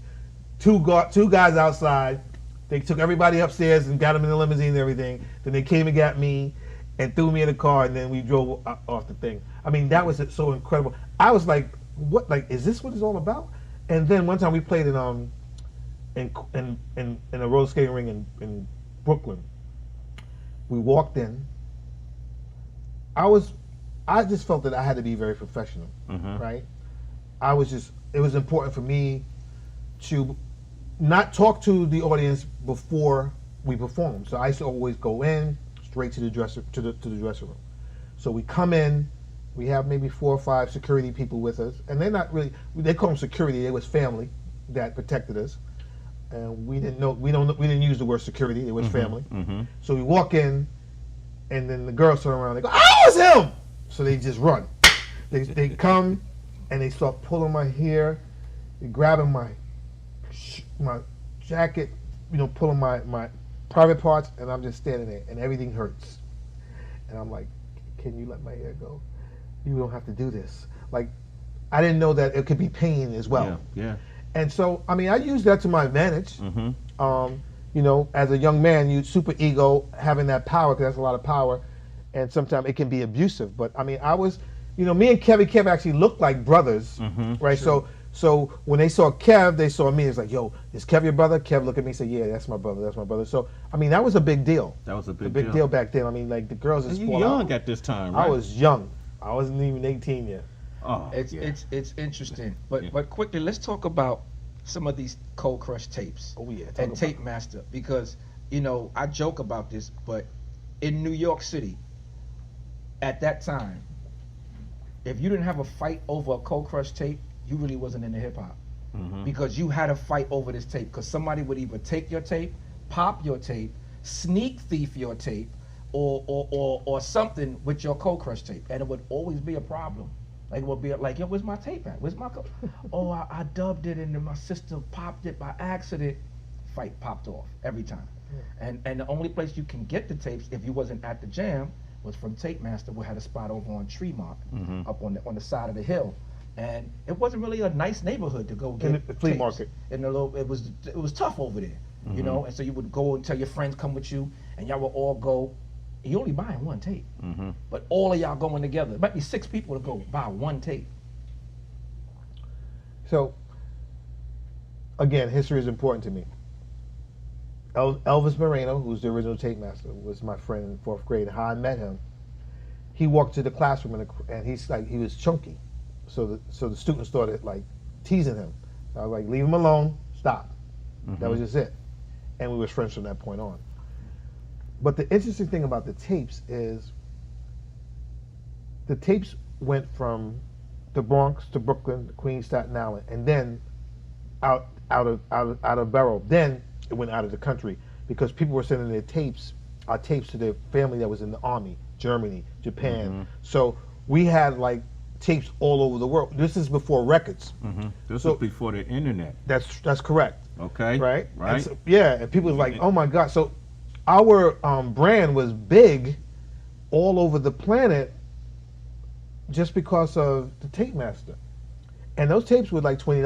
Two guys outside. They took everybody upstairs and got them in the limousine and everything. Then they came and got me and threw me in the car, and then we drove off the thing. I mean, that was so incredible. I was like, "What? Like, is this what it's all about?" And then one time we played in a roller skating ring in Brooklyn. We walked in. I just felt that I had to be very professional, right? It was important for me to not talk to the audience before we perform. So I used to always go in straight to the dressing room. So we come in, we have maybe 4 or 5 security people with us, and they're not really, they call them security, it was family that protected us. And we didn't use the word security, it was family. So we walk in, and then the girls turn around, they go, "Oh, it's him!" So they just run. They come and they start pulling my hair, they grabbing my jacket, pulling my private parts, and I'm just standing there, and everything hurts. And I'm like, "Can you let my hair go? You don't have to do this." Like, I didn't know that it could be pain as well. Yeah. And so, I mean, I use that to my advantage. As a young man, you super ego, having that power, because that's a lot of power, and sometimes it can be abusive. But I mean, I was, me and Kev actually looked like brothers, right? Sure. So when they saw Kev, they saw me. It's like, "Yo, is Kev your brother?" Kev looked at me and said, "Yeah, that's my brother. That's my brother." So I mean, that was a big deal. That was a A big big deal back then. I mean, like the girls And just you fall young out. at this time, right? I was young. I wasn't even 18 yet. Oh, it's yeah. it's interesting. But Yeah. but quickly, let's talk about some of these Cold Crush tapes. Oh yeah. And Tape Master, because I joke about this, but in New York City, at that time, if you didn't have a fight over a Cold Crush tape, you really wasn't into hip hop, because you had a fight over this tape, because somebody would either take your tape, pop your tape, sneak thief your tape, or something with your Cold Crush tape, and it would always be a problem. Like, it would be like, "Yo, where's my tape at? Where's my oh, I dubbed it and then my sister popped it by accident." Fight popped off every time. And the only place you can get the tapes if you wasn't at the jam was from Tape Master, who had a spot over on Tremont, up on the side of the hill. And it wasn't really a nice neighborhood to go get In the flea tapes. market. And it was tough over there, And so you would go and tell your friends come with you, and y'all would all go. You only buying one tape, but all of y'all going together. It might be 6 people to go buy one tape. So, again, history is important to me. Elvis Moreno, who's the original tape master, was my friend in 4th grade. How I met him, he walked to the classroom and he was chunky, so the students started like teasing him. I was like, "Leave him alone, stop." That was just it, and we were friends from that point on. But the interesting thing about the tapes is the tapes went from the Bronx to Brooklyn, Queens, Staten Island, and then out of Borough. Then it went out of the country because people were sending their tapes our tapes to their family that was in the army, Germany, Japan. So we had like tapes all over the world. This is before records. This So- was before the internet. That's correct. Okay. Right? Right. And so, yeah, and people was like, oh my God. So our brand was big all over the planet just because of the tape master. And those tapes were like $20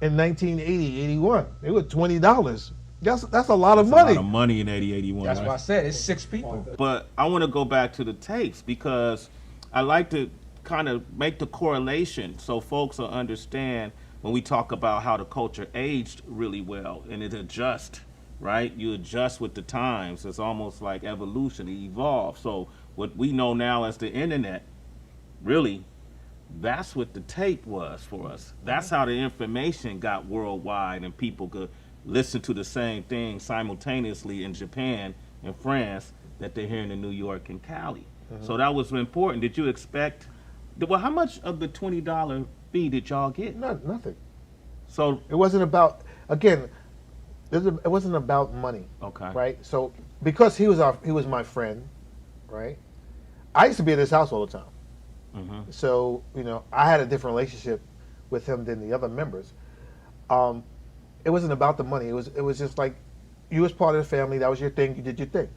in 1980, 81. They were $20. That's a lot of That's money. a lot of money in 80, 81. That's right? why I said it's 6 people. But I want to go back to the tapes because I like to kind of make the correlation so folks will understand when we talk about how the culture aged really well and it adjusts, right? You adjust with the times. It's almost like evolution, it evolves. So what we know now as the internet, really, that's what the tape was for us. That's how the information got worldwide and people could listen to the same thing simultaneously in Japan and France that they're hearing in New York and Cali. So that was important. Did you expect, well, how much of the $20 fee did y'all get? Nothing. So, It wasn't about, again, it wasn't about money. okay. Right? So because he was my friend, right? I used to be at his house all the time. So, I had a different relationship with him than the other members. It wasn't about the money. It was just like you was part of the family. That was your thing. You did your thing.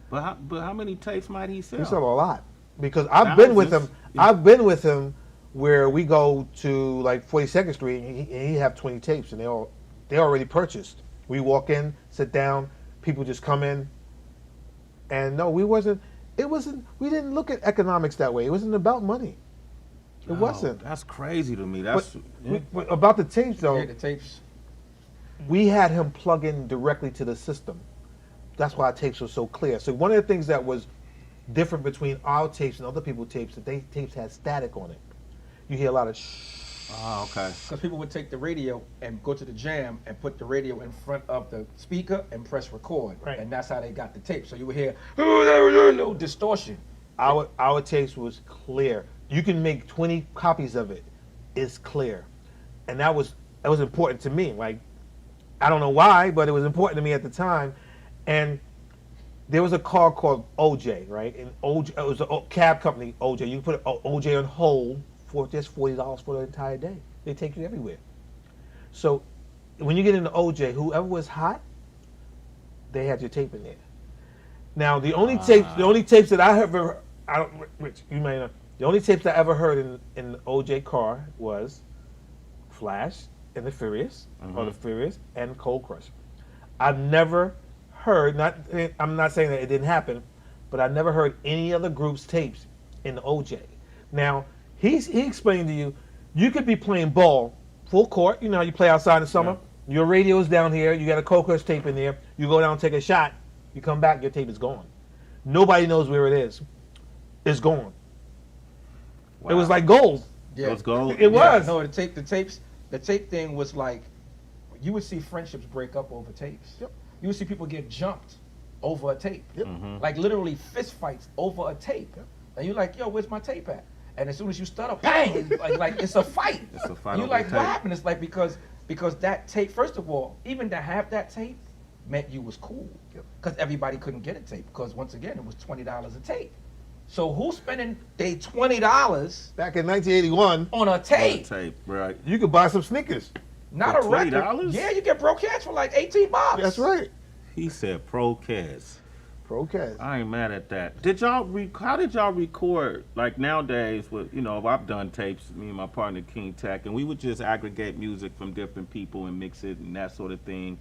But how many tapes might he sell? He sold a lot because I've been with him. I've been with him where we go to like 42nd Street and he have 20 tapes and they already purchased. We walk in, sit down, people just come in, and no, we didn't look at economics that way. It wasn't about money. It wasn't. That's crazy to me. But That's about the tapes though, Yeah, the tapes. we had him plug in directly to the system. That's why our tapes were so clear. So one of the things that was different between our tapes and other people's tapes, that they tapes had static on it. You hear a lot of Oh, okay. Because people would take the radio and go to the jam and put the radio in front of the speaker and press record. Right. And that's how they got the tape. So you would hear, no distortion. our tapes was clear. You can make 20 copies of it. It's clear. And that was important to me. Like, I don't know why, but it was important to me at the time. And there was a car called OJ, right? And OJ, it was a cab company, OJ. You can put OJ on hold for just $40 for the entire day. They take you everywhere. So when you get into OJ, whoever was hot, they had your tape in there. Now the only tapes that I ever, Rich, you may know, the only tapes I ever heard in the OJ car was Flash and the Furious, or the Furious and Cold Crush. I've never heard, I'm not saying that it didn't happen, but I never heard any other group's tapes in the OJ. Now, he explained to you, you could be playing ball, full court, you know how you play outside in the summer, your radio's down here, you got a Cold Crush tape in there, you go down and take a shot, you come back, your tape is gone. Nobody knows where it is. It's gone. Wow. It was like gold. Yeah. Let's go. It was. No, the tape thing was like, you would see friendships break up over tapes. Yep. You would see people get jumped over a tape. Yep. Like literally fist fights over a tape. Yep. And you're like, yo, where's my tape at? And as soon as you stutter, bang! It's like it's a fight. It's a fight And you're over like, the what tape. happened? It's like because that tape, first of all, even to have that tape meant you was cool. Yep. Because everybody couldn't get a tape. Because once again, it was $20 a tape. So who's spending their $20 Back in 1981, on a tape? Tape, right. you could buy some sneakers. Not For a record. $20? Yeah, you get broadcast for like $18. That's right. He said Procast. Procast. I ain't mad at that. How did y'all record? Like nowadays, with I've done tapes, me and my partner King Tech, and we would just aggregate music from different people and mix it and that sort of thing.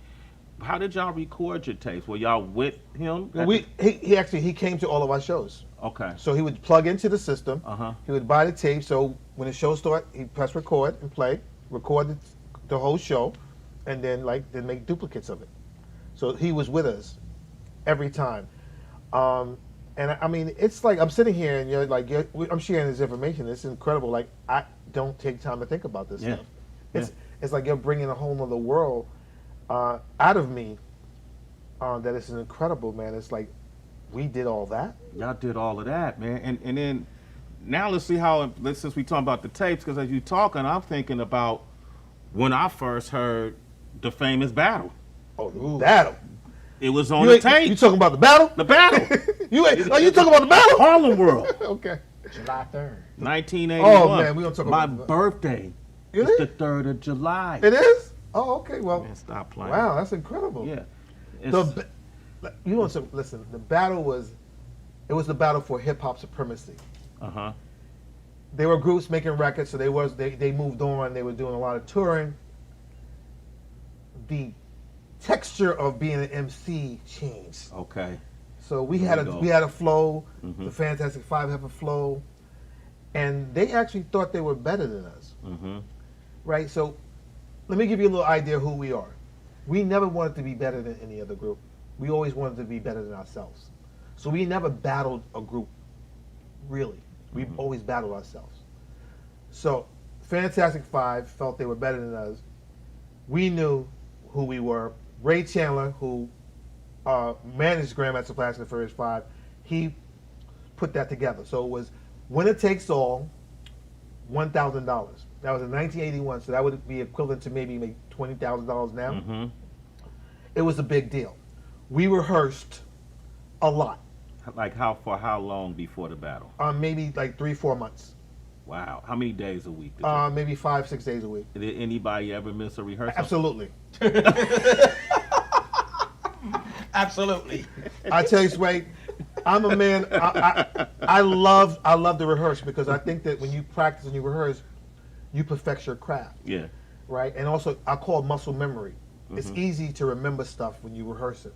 How did y'all record your tapes? Were y'all with him? He came to all of our shows. Okay. So he would plug into the system. Uh-huh. He would buy the tape. So when the show started, he'd press record and play, record the whole show, and then make duplicates of it. So he was with us every time. And I mean, it's like I'm sitting here and I'm sharing this information. It's incredible. Like, I don't take time to think about this Yeah. stuff. It's like you're bringing a whole other world out of me. That is incredible, man. It's like we did all that. Y'all did all of that, man. And then now let's see since we talking about the tapes, because as you talking, I'm thinking about when I first heard the famous battle. Oh, battle. It was on You the ain't- tape. You talking about the battle? The battle. You talking about the battle? Harlem World. Okay. July 3rd. 1981. Oh, man, we gonna talk my about the- birthday. Is It's it? the 3rd of July. It is? Oh, okay. Well, Man, stop playing. wow, that's incredible. Yeah. The, you know, so listen. The battle was the battle for hip hop supremacy. Uh-huh. They were groups making records, so they moved on. They were doing a lot of touring. The texture of being an MC changed. Okay. So we There had we go. we had a flow. Mhm. The Fantastic Five have a flow, and they actually thought they were better than us, Mm-hmm. right? So let me give you a little idea of who we are. We never wanted to be better than any other group. We always wanted to be better than ourselves. So we never battled a group, really. We always battled ourselves. So Fantastic Five felt they were better than us. We knew who we were. Ray Chandler, who managed Grandmaster Flash and the Furious Five, he put that together. So it was Winner Takes All, $1,000. That was in 1981, so that would be equivalent to maybe $20,000 now. Mm-hmm. It was a big deal. We rehearsed a lot, Like for how long before the battle? maybe like 3-4 months, Wow. How many days a week? Did, maybe 5-6 days a week. did anybody ever miss a rehearsal? Absolutely. Absolutely. I tell you, Sway, I'm a man. I love to rehearse because I think that when you practice and you rehearse, you perfect your craft, Yeah. right? And also, I call it muscle memory. It's easy to remember stuff when you rehearse it.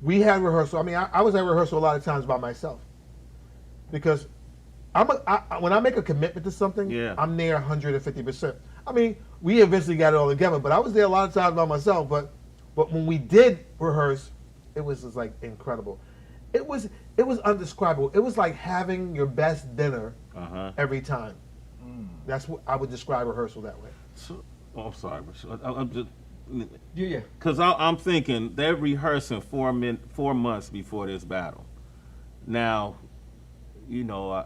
We had rehearsal. I mean, I was at rehearsal a lot of times by myself because when I make a commitment to something, Yeah. I'm there 150%. I mean, we eventually got it all together, but I was there a lot of times by myself. But when we did rehearse, it was just like incredible. It was undescribable. It was like having your best dinner Uh-huh. every time. That's what I would describe rehearsal that way. So, I'm sorry, but I'm just Yeah. because I'm thinking they're rehearsing 4 months before this battle. Now, you know,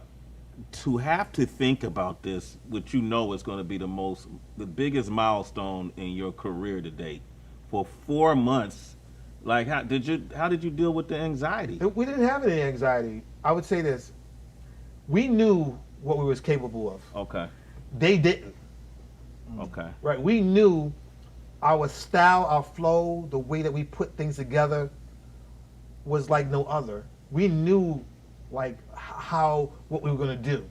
to have to think about this, which you know is going to be the biggest milestone in your career to date, for 4 months. Like, how did you deal with the anxiety? We didn't have any anxiety. I would say this: we knew what we was capable of. Okay. They didn't. Okay. Right? We knew our style, our flow, the way that we put things together was like no other. We knew like what we were gonna do.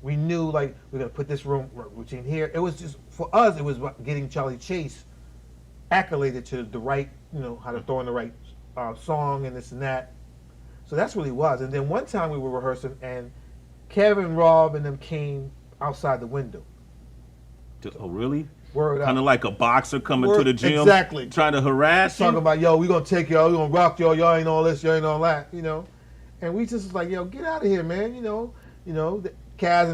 We knew like we're gonna put this routine here. It was just for us. It was about getting Charlie Chase accoladed to the right, how to throw in the right song and this and that. So that's what it was. And then one time we were rehearsing and Kevin, Rob, and them came outside the window. Oh, really? Word Kind of up. like a boxer coming to the gym, Exactly. trying to harass Talking you. about, yo, we gonna take y'all, we gonna rock y'all, y'all ain't all this, y'all ain't all that, And we just was like, yo, get out of here, man, Kaz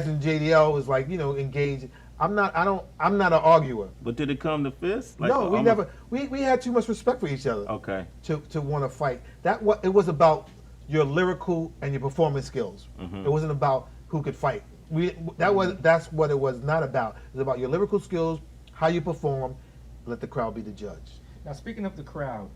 and JDL was like, engaged. I'm not an arguer. But did it come to fists? No, we never. We had too much respect for each other. Okay. To want to fight. It was about your lyrical and your performance skills. Mhm. It wasn't about who could fight. That's what it was not about. It was about your lyrical skills, how you perform. Let the crowd be the judge. Now, speaking of the crowd,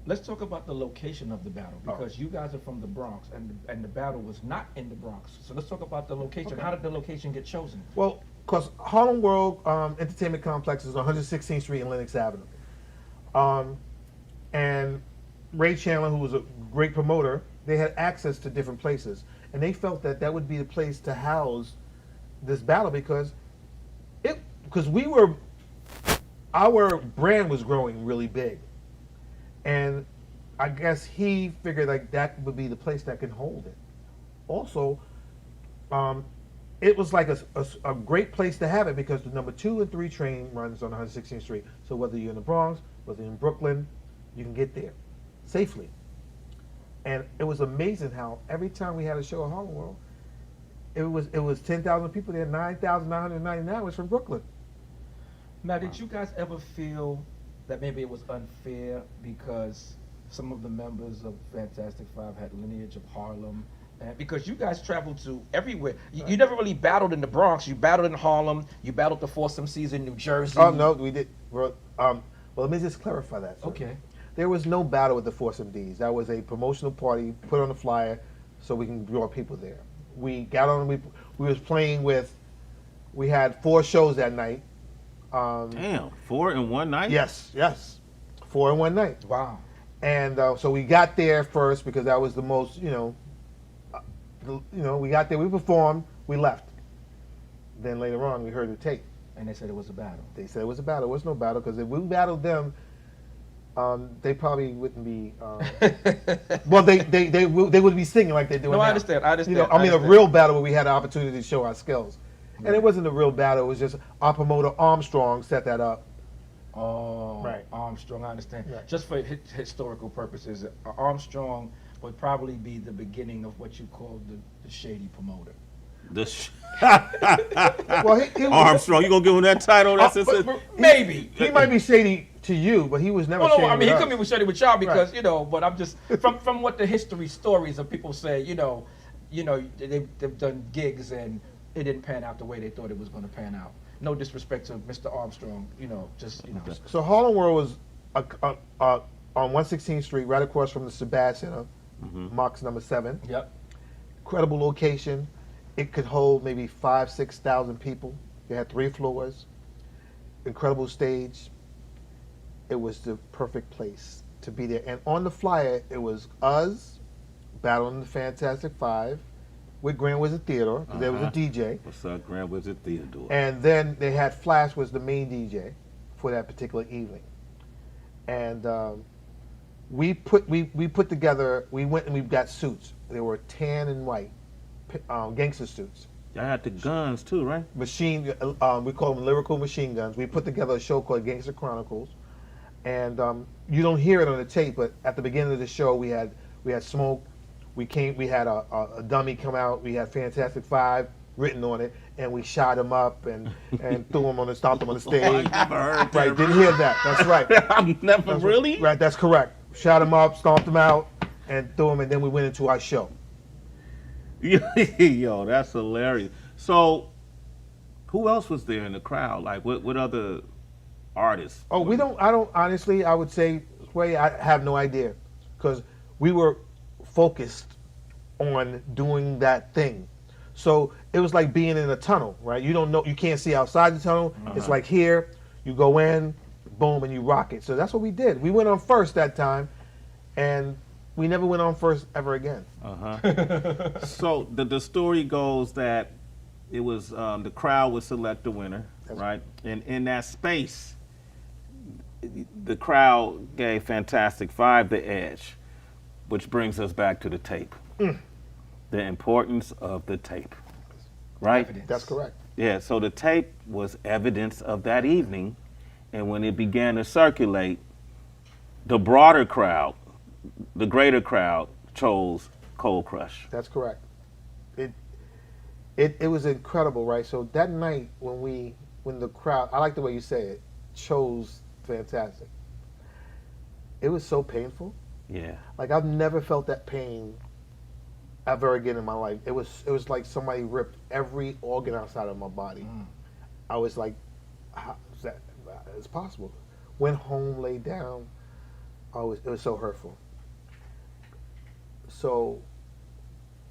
let's talk about the location of the battle because you guys are from the Bronx and the battle was not in the Bronx. So let's talk about the location. Okay. How did the location get chosen? Well, because Harlem World Entertainment Complex is on 116th Street and Lenox Avenue. And Ray Chandler, who was a great promoter, they had access to different places. And they felt that would be the place to house this battle because our brand was growing really big. And I guess he figured like that would be the place that can hold it. Also, it was like a great place to have it because the number 2 and 3 train runs on 116th Street. So whether you're in the Bronx, whether you're in Brooklyn, you can get there safely. And it was amazing how every time we had a show at Harlem World, it was 10,000 people there. 9,999 was from Brooklyn. Now, did you guys ever feel that maybe it was unfair because some of the members of Fantastic Five had lineage of Harlem? And because you guys traveled to everywhere. You never really battled in the Bronx. You battled in Harlem. You battled the Foursome Seas in New Jersey. Oh no, we did. Well, let me just clarify that. Sir. Okay. There was no battle with the Force MDs. That was a promotional party put on the flyer so we can draw people there. We got on. We was playing with. We had 4 shows that night. Damn, 4 in one night? Yes, 4 in one night. Wow. And so we got there first because that was the most, we got there, we performed, we left. Then later on, we heard the tape. And they said it was a battle. They said it was a battle. It was no battle because if we battled them, they probably wouldn't be. Well, they would be singing like they're doing now. I understand. I understand. A real battle where we had an opportunity to show our skills. And it wasn't a real battle. It was just our promoter Armstrong set that up. Oh, right. Armstrong, I understand. Right. Just for historical purposes, Armstrong would probably be the beginning of what you call the shady promoter. Well, he Armstrong, you gonna give him that title? That's maybe. He might be shady to you, but he was never shady. I mean, he with could us. be shady with y'all because Right. But I'm just from what the history stories of people say, they've done gigs and it didn't pan out the way they thought it was going to pan out. No disrespect to Mr. Armstrong, So Harlem World was on 116th Street, right across from the Sabad Center, Mox number 7. Yep. Incredible location. It could hold maybe 5,000-6,000 people. It had 3 floors. Incredible stage. It was the perfect place to be there. And on the flyer, it was us battling the Fantastic Five with Grand Wizard Theodore, because there was a DJ. What's up, Grand Wizard Theodore? And then they had Flash was the main DJ for that particular evening. And we put together, we went and we got suits. They were tan and white, gangster suits. Y'all had the guns too, right? We call them lyrical machine guns. We put together a show called Gangster Chronicles. And you don't hear it on the tape, but at the beginning of the show, we had smoke. We had a dummy come out. We had Fantastic Five written on it, and we shot him up and threw him on and stomped him on the stage. Oh, I never heard that. Right, didn't hear that. That's right. I've never really. Right, that's correct. Shot him up, stomped him out, and threw him, and then we went into our show. Yo, that's hilarious. So, who else was there in the crowd? Like, what other artists? Oh, I don't honestly, I would say, Sway, I have no idea. Because we were focused on doing that thing. So it was like being in a tunnel, right? You don't know, you can't see outside the tunnel. It's like here, you go in, boom, and you rock it. So that's what we did. We went on first that time, and we never went on first ever again. So the story goes that it was the crowd would select the winner, right? And in that space, the crowd gave Fantastic Five the edge, which brings us back to the tape. The importance of the tape, right? Evidence. That's correct. Yeah, so the tape was evidence of that evening, and when it began to circulate, the broader crowd, the greater crowd, chose Cold Crush. That's correct. It was incredible, right? So that night when the crowd, I like the way you say it, chose Fantastic. It was so painful. Yeah. Like I've never felt that pain ever again in my life. It was like somebody ripped every organ outside of my body. I was like, how is that? It's possible. Went home, laid down. It was so hurtful. So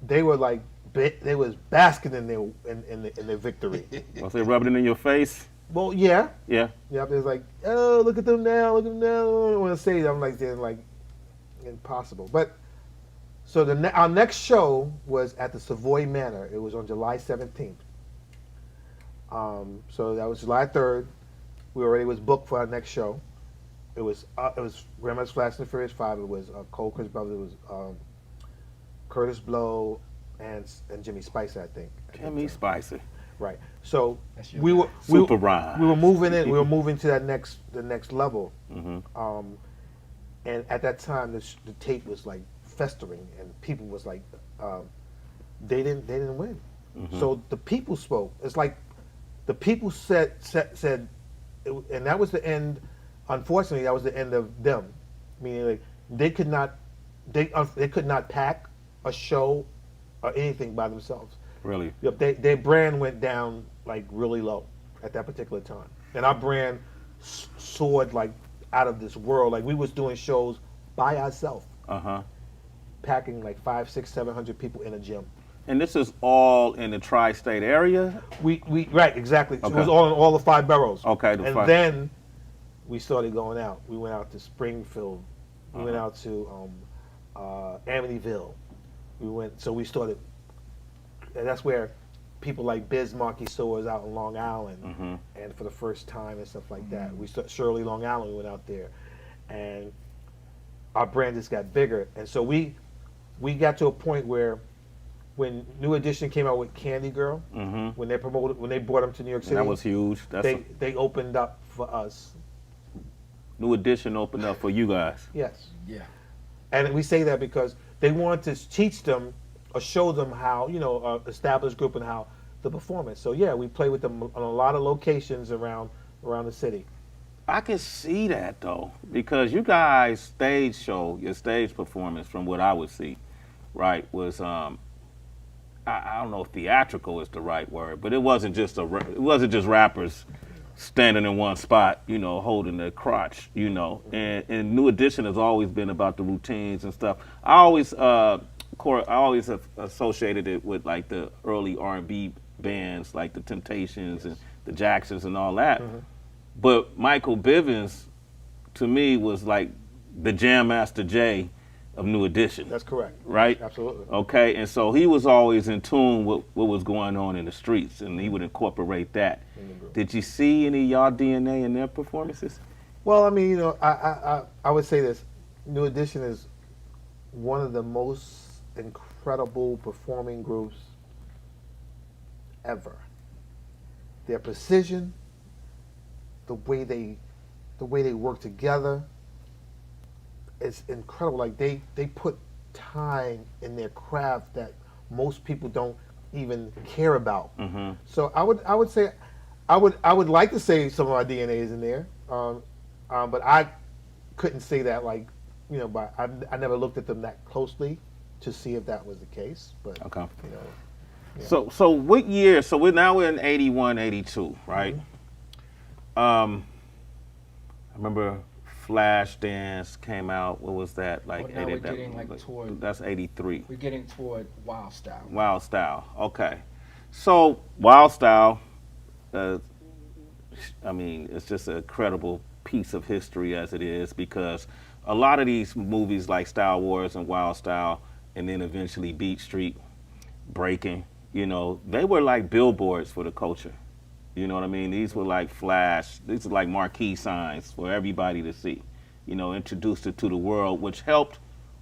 they were like, they was basking in their victory. Was they rubbing it in your face? Well, yeah. Yeah. Yeah, it was like, oh, look at them now, look at them now. I don't want to say that. I'm like, they're like, impossible. But so our next show was at the Savoy Manor. It was on July 17th. So that was July 3rd. We already was booked for our next show. It was Grandma's Flash and the Furious 5. It was Cole Chris Brothers. It was Curtis Blow and Jimmy Spicer, I think. Jimmy Spicer. Right. So Super Ron. We were moving in. We were moving to the next level. And at that time, the tape was like festering, and people was like, they didn't win. So the people spoke. It's like the people said, and that was the end. Unfortunately, that was the end of them. Meaning, like they could not pack a show or anything by themselves. Really? Yep, their brand went down like really low at that particular time, and our brand soared like out of this world. Like we was doing shows by ourselves, Uh-huh. packing like 500, 600, 700 people in a gym. And this is all in the tri-state area? We right, exactly. So Okay. it was all in all the 5 boroughs. Okay, and then we started going out. We went out to Springfield. We went out to Amityville. So we started, and that's where people like Biz Markie saw us out in Long Island, and for the first time and stuff like that. We started Shirley, Long Island. We went out there, and our brand just got bigger. And so we got to a point where, when New Edition came out with Candy Girl, when they brought them to New York City, that was huge. They opened up for us. New Edition opened up for you guys. Yes. Yeah. And we say that because they wanted to teach them or show them how, established group and how the performance. So yeah, we play with them on a lot of locations around the city. I can see that though, because you guys' your stage performance, from what I would see, right, was I don't know if theatrical is the right word, but it wasn't just rappers standing in one spot, holding their crotch, And New Edition has always been about the routines and stuff. I always have associated it with like the early R&B bands, like the Temptations and the Jacksons and all that. But Michael Bivins, to me, was like the Jam Master Jay of New Edition. That's correct. Right? Absolutely. Okay, and so he was always in tune with what was going on in the streets, and he would incorporate that. Did you see any of y'all DNA in their performances? Well, I mean, I would say this. New Edition is one of the most incredible performing groups ever. Their precision, the way they work together, it's incredible. Like they put time in their craft that most people don't even care about. So I would say I would like to say some of our DNA is in there, but I couldn't say that but I never looked at them that closely to see if that was the case. But okay. Yeah. So what year? So we're in 81, 82, right? I remember Flashdance came out. What was that? Like, now we're getting toward. That's 83. We're getting toward Wild Style. Wild Style. Okay. So Wild Style, I mean, it's just a credible piece of history as it is, because a lot of these movies like Style Wars and Wild Style, and then eventually Beat Street, Breaking, they were like billboards for the culture. You know what I mean? These were like these are like marquee signs for everybody to see, introduced it to the world, which helped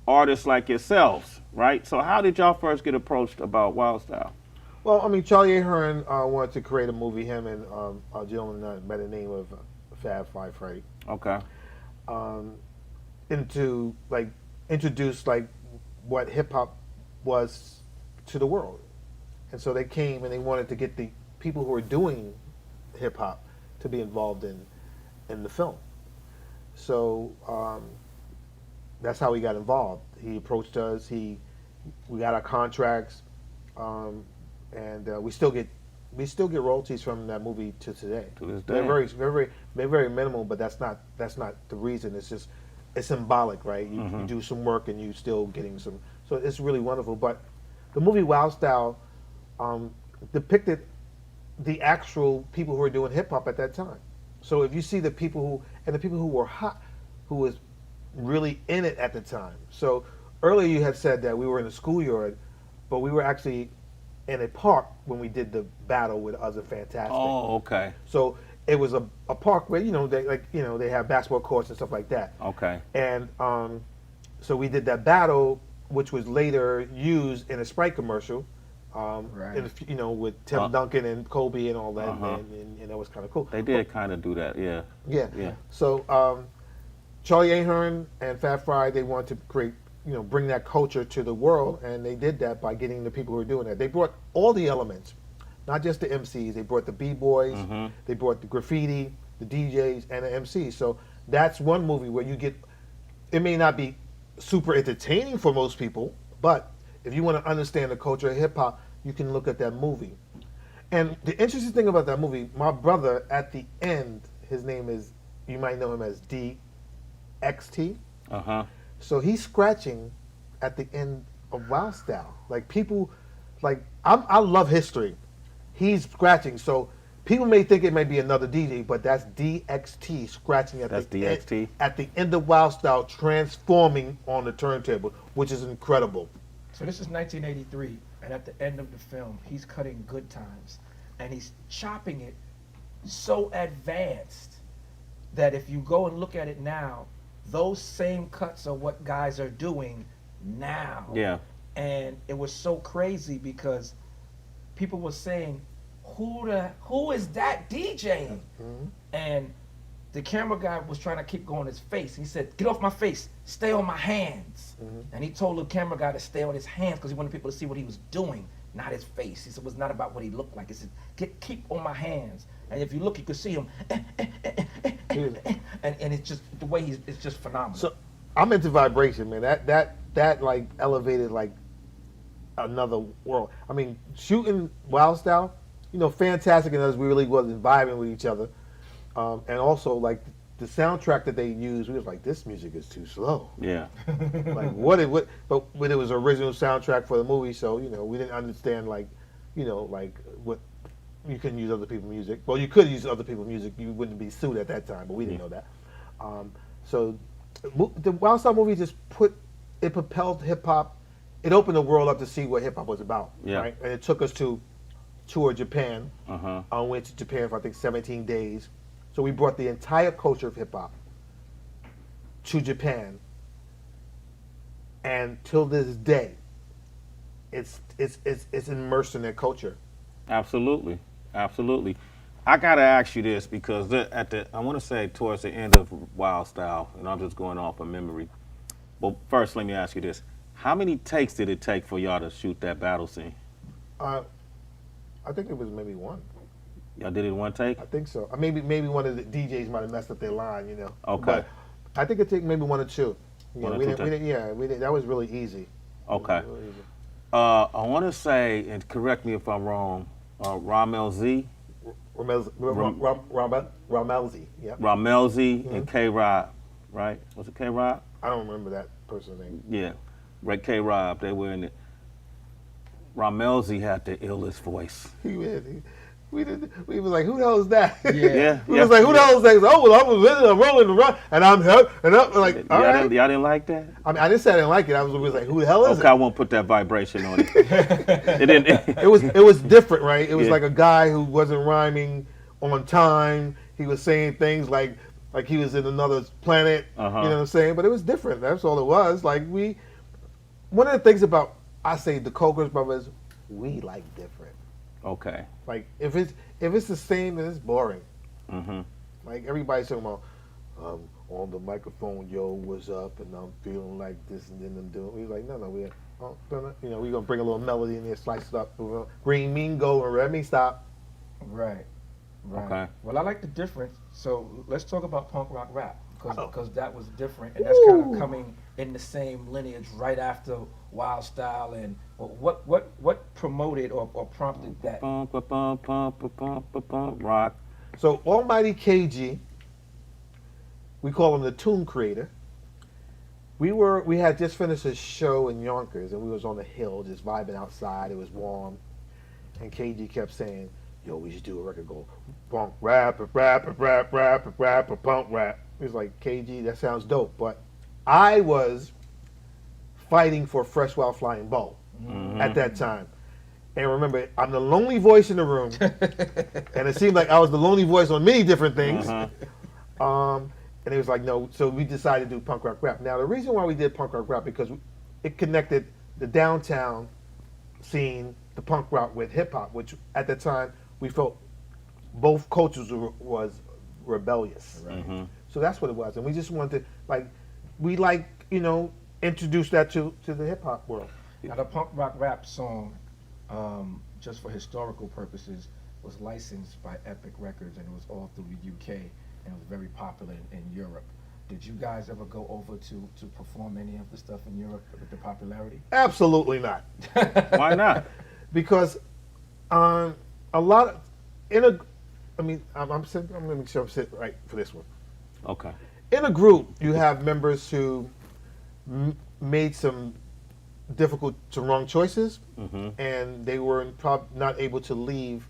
artists like yourselves, right? So how did y'all first get approached about Wild Style? Well, I mean, Charlie Ahern wanted to create a movie, him and a gentleman by the name of Fab Five Freddy. Okay. Introduce what hip hop was to the world. And so they came and they wanted to get the people who were doing hip hop to be involved in the film. So that's how we got involved. He approached us. We got our contracts, and we still get royalties from that movie to today. To this day. They're very minimal, but that's not the reason. It's just it's symbolic, right? You do some work and you still getting some. So it's really wonderful. But the movie Wild Style depicted the actual people who were doing hip hop at that time. So if you see the people who were hot, who was really in it at the time. So earlier you had said that we were in a schoolyard, but we were actually in a park when we did the battle with Other Fantastic. Oh, okay. So it was a park where they have basketball courts and stuff like that. Okay. And so we did that battle, which was later used in a Sprite commercial. Right. With Tim Duncan and Kobe and all that, and that was kind of cool. They did kind of do that, yeah. Yeah. So Charlie Ahern and Fat Fry, they wanted to create, bring that culture to the world, and they did that by getting the people who were doing that. They brought all the elements, not just the MCs. They brought the B-boys, they brought the graffiti, the DJs, and the MCs. So that's one movie where you get. It may not be super entertaining for most people, but if you want to understand the culture of hip hop, you can look at that movie. And the interesting thing about that movie, my brother at the end, his name is, you might know him as D, XT. Uh-huh. So he's scratching at the end of Wild Style. Like people, like I love history. He's scratching, so people may think it may be another DJ, but that's DXT scratching at That's the DXT? End, at the end of Wild Style, transforming on the turntable, which is incredible. So this is 1983, and at the end of the film, he's cutting Good Times, and he's chopping it so advanced that if you go and look at it now, those same cuts are what guys are doing now. Yeah. And it was so crazy because people were saying, who is that DJing? And the camera guy was trying to keep going his face. He said, "Get off my face, stay on my hands." And he told the camera guy to stay on his hands because he wanted people to see what he was doing, not his face. He said it was not about what he looked like. He said, keep on my hands. And if you look, you could see him. And it's just the way it's just phenomenal. So I'm into vibration, man. That like elevated like another world. I mean, shooting Wild Style, Fantastic and us, we really wasn't vibing with each other. And also like the soundtrack that they used, we was like, this music is too slow. Yeah. Like but when it was original soundtrack for the movie, so we didn't understand like what you couldn't use other people's music. Well, you could use other people's music. You wouldn't be sued at that time, but we didn't know that. So the Wild Style movie just propelled hip hop. It opened the world up to see what hip hop was about. Yeah. Right, and it took us to tour Japan. Uh-huh. I went to Japan for I think 17 days. So we brought the entire culture of hip hop to Japan, and till this day, it's immersed in their culture. Absolutely. Absolutely. I gotta ask you this because I want to say towards the end of Wild Style, and I'm just going off of memory. But first, let me ask you this: how many takes did it take for y'all to shoot that battle scene? I think it was maybe one. Y'all did it in one take? I think so. Maybe one of the DJs might have messed up their line, Okay. But I think it took maybe one or two. One or we two didn't, we didn't, yeah, we didn't, that was really easy. Okay. Really easy. I want to say, and correct me if I'm wrong, Ramelz, Ramelzi, yeah. Ramelz, and K-Rob, right? Was it K-Rob? I don't remember that person's name. Yeah. Right, K-Rob, they were in it. Ramelz had the illest voice. We was like, who the hell is that? Yeah. We was like, who the hell is that? Oh, well, I was with it, I'm rolling around, and I'm up, like, all right. Y'all didn't like that? I mean, I didn't say I didn't like it. I was like, who the hell is Okay, I it? won't put that vibration on it. It didn't. It was different, right? It was Yeah. like a guy who wasn't rhyming on time. He was saying things like he was in another planet. Uh-huh. You know what I'm saying? But it was different. That's all it was. Like one of the things about the Cougars brothers, we like different. Okay. Like if it's the same, then it's boring. Mm-hmm. Like everybody's talking about on the microphone, yo, what's up, and I'm feeling like this, and then I'm doing. We like, no, we're gonna bring a little melody in there, slice it up. Green mean go and red mean stop. Right. Okay. Well, I like the difference. So let's talk about punk rock rap because that was different, and Ooh. that's kind of coming in the same lineage right after Wild Style. And what promoted or prompted that? Rock. So Almighty KG, we call him the tune creator. We had just finished a show in Yonkers, and we was on the hill just vibing outside. It was warm, and KG kept saying, "Yo, we should do a record called punk rap, punk rap." He was like, "KG, that sounds dope," but I was fighting for Fresh Wild Flying Bow at that time. And remember, I'm the lonely voice in the room, and it seemed like I was the lonely voice on many different things. And it was like, no, so we decided to do punk rock rap. Now, the reason why we did punk rock rap because it connected the downtown scene, the punk rock, with hip hop, which at the time we felt both cultures was rebellious. Right. Mm-hmm. So that's what it was, and we just wanted to introduce that to the hip hop world. Now, the punk rock rap song, just for historical purposes, was licensed by Epic Records, and it was all through the UK, and it was very popular in Europe. Did you guys ever go over to perform any of the stuff in Europe with the popularity? Absolutely not. Why not? Because a lot of I'm gonna make sure I'm sitting right for this one. Okay. in a group, you have members who made some difficult to wrong choices, and they were not able to leave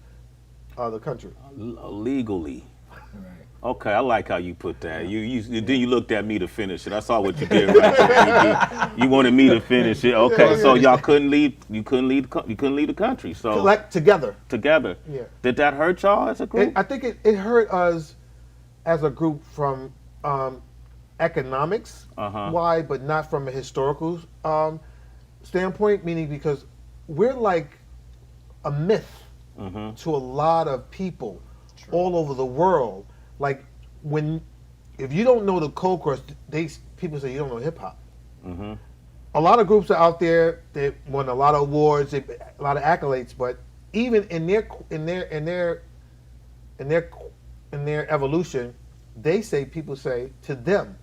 the country. Legally. Right. Okay, I like how you put that. Then you looked at me to finish it. I saw what you did right there. You wanted me to finish it. Okay, so y'all couldn't leave. You couldn't leave the country. So Collect together. Yeah. Did that hurt y'all as a group? I think it hurt us as a group from economics why, but not from a historical standpoint. Meaning because we're like a myth to a lot of people all over the world. Like if you don't know the Cold Crush, people say you don't know hip hop. A lot of groups are out there. They won a lot of awards, a lot of accolades. But even in their evolution, people say to them,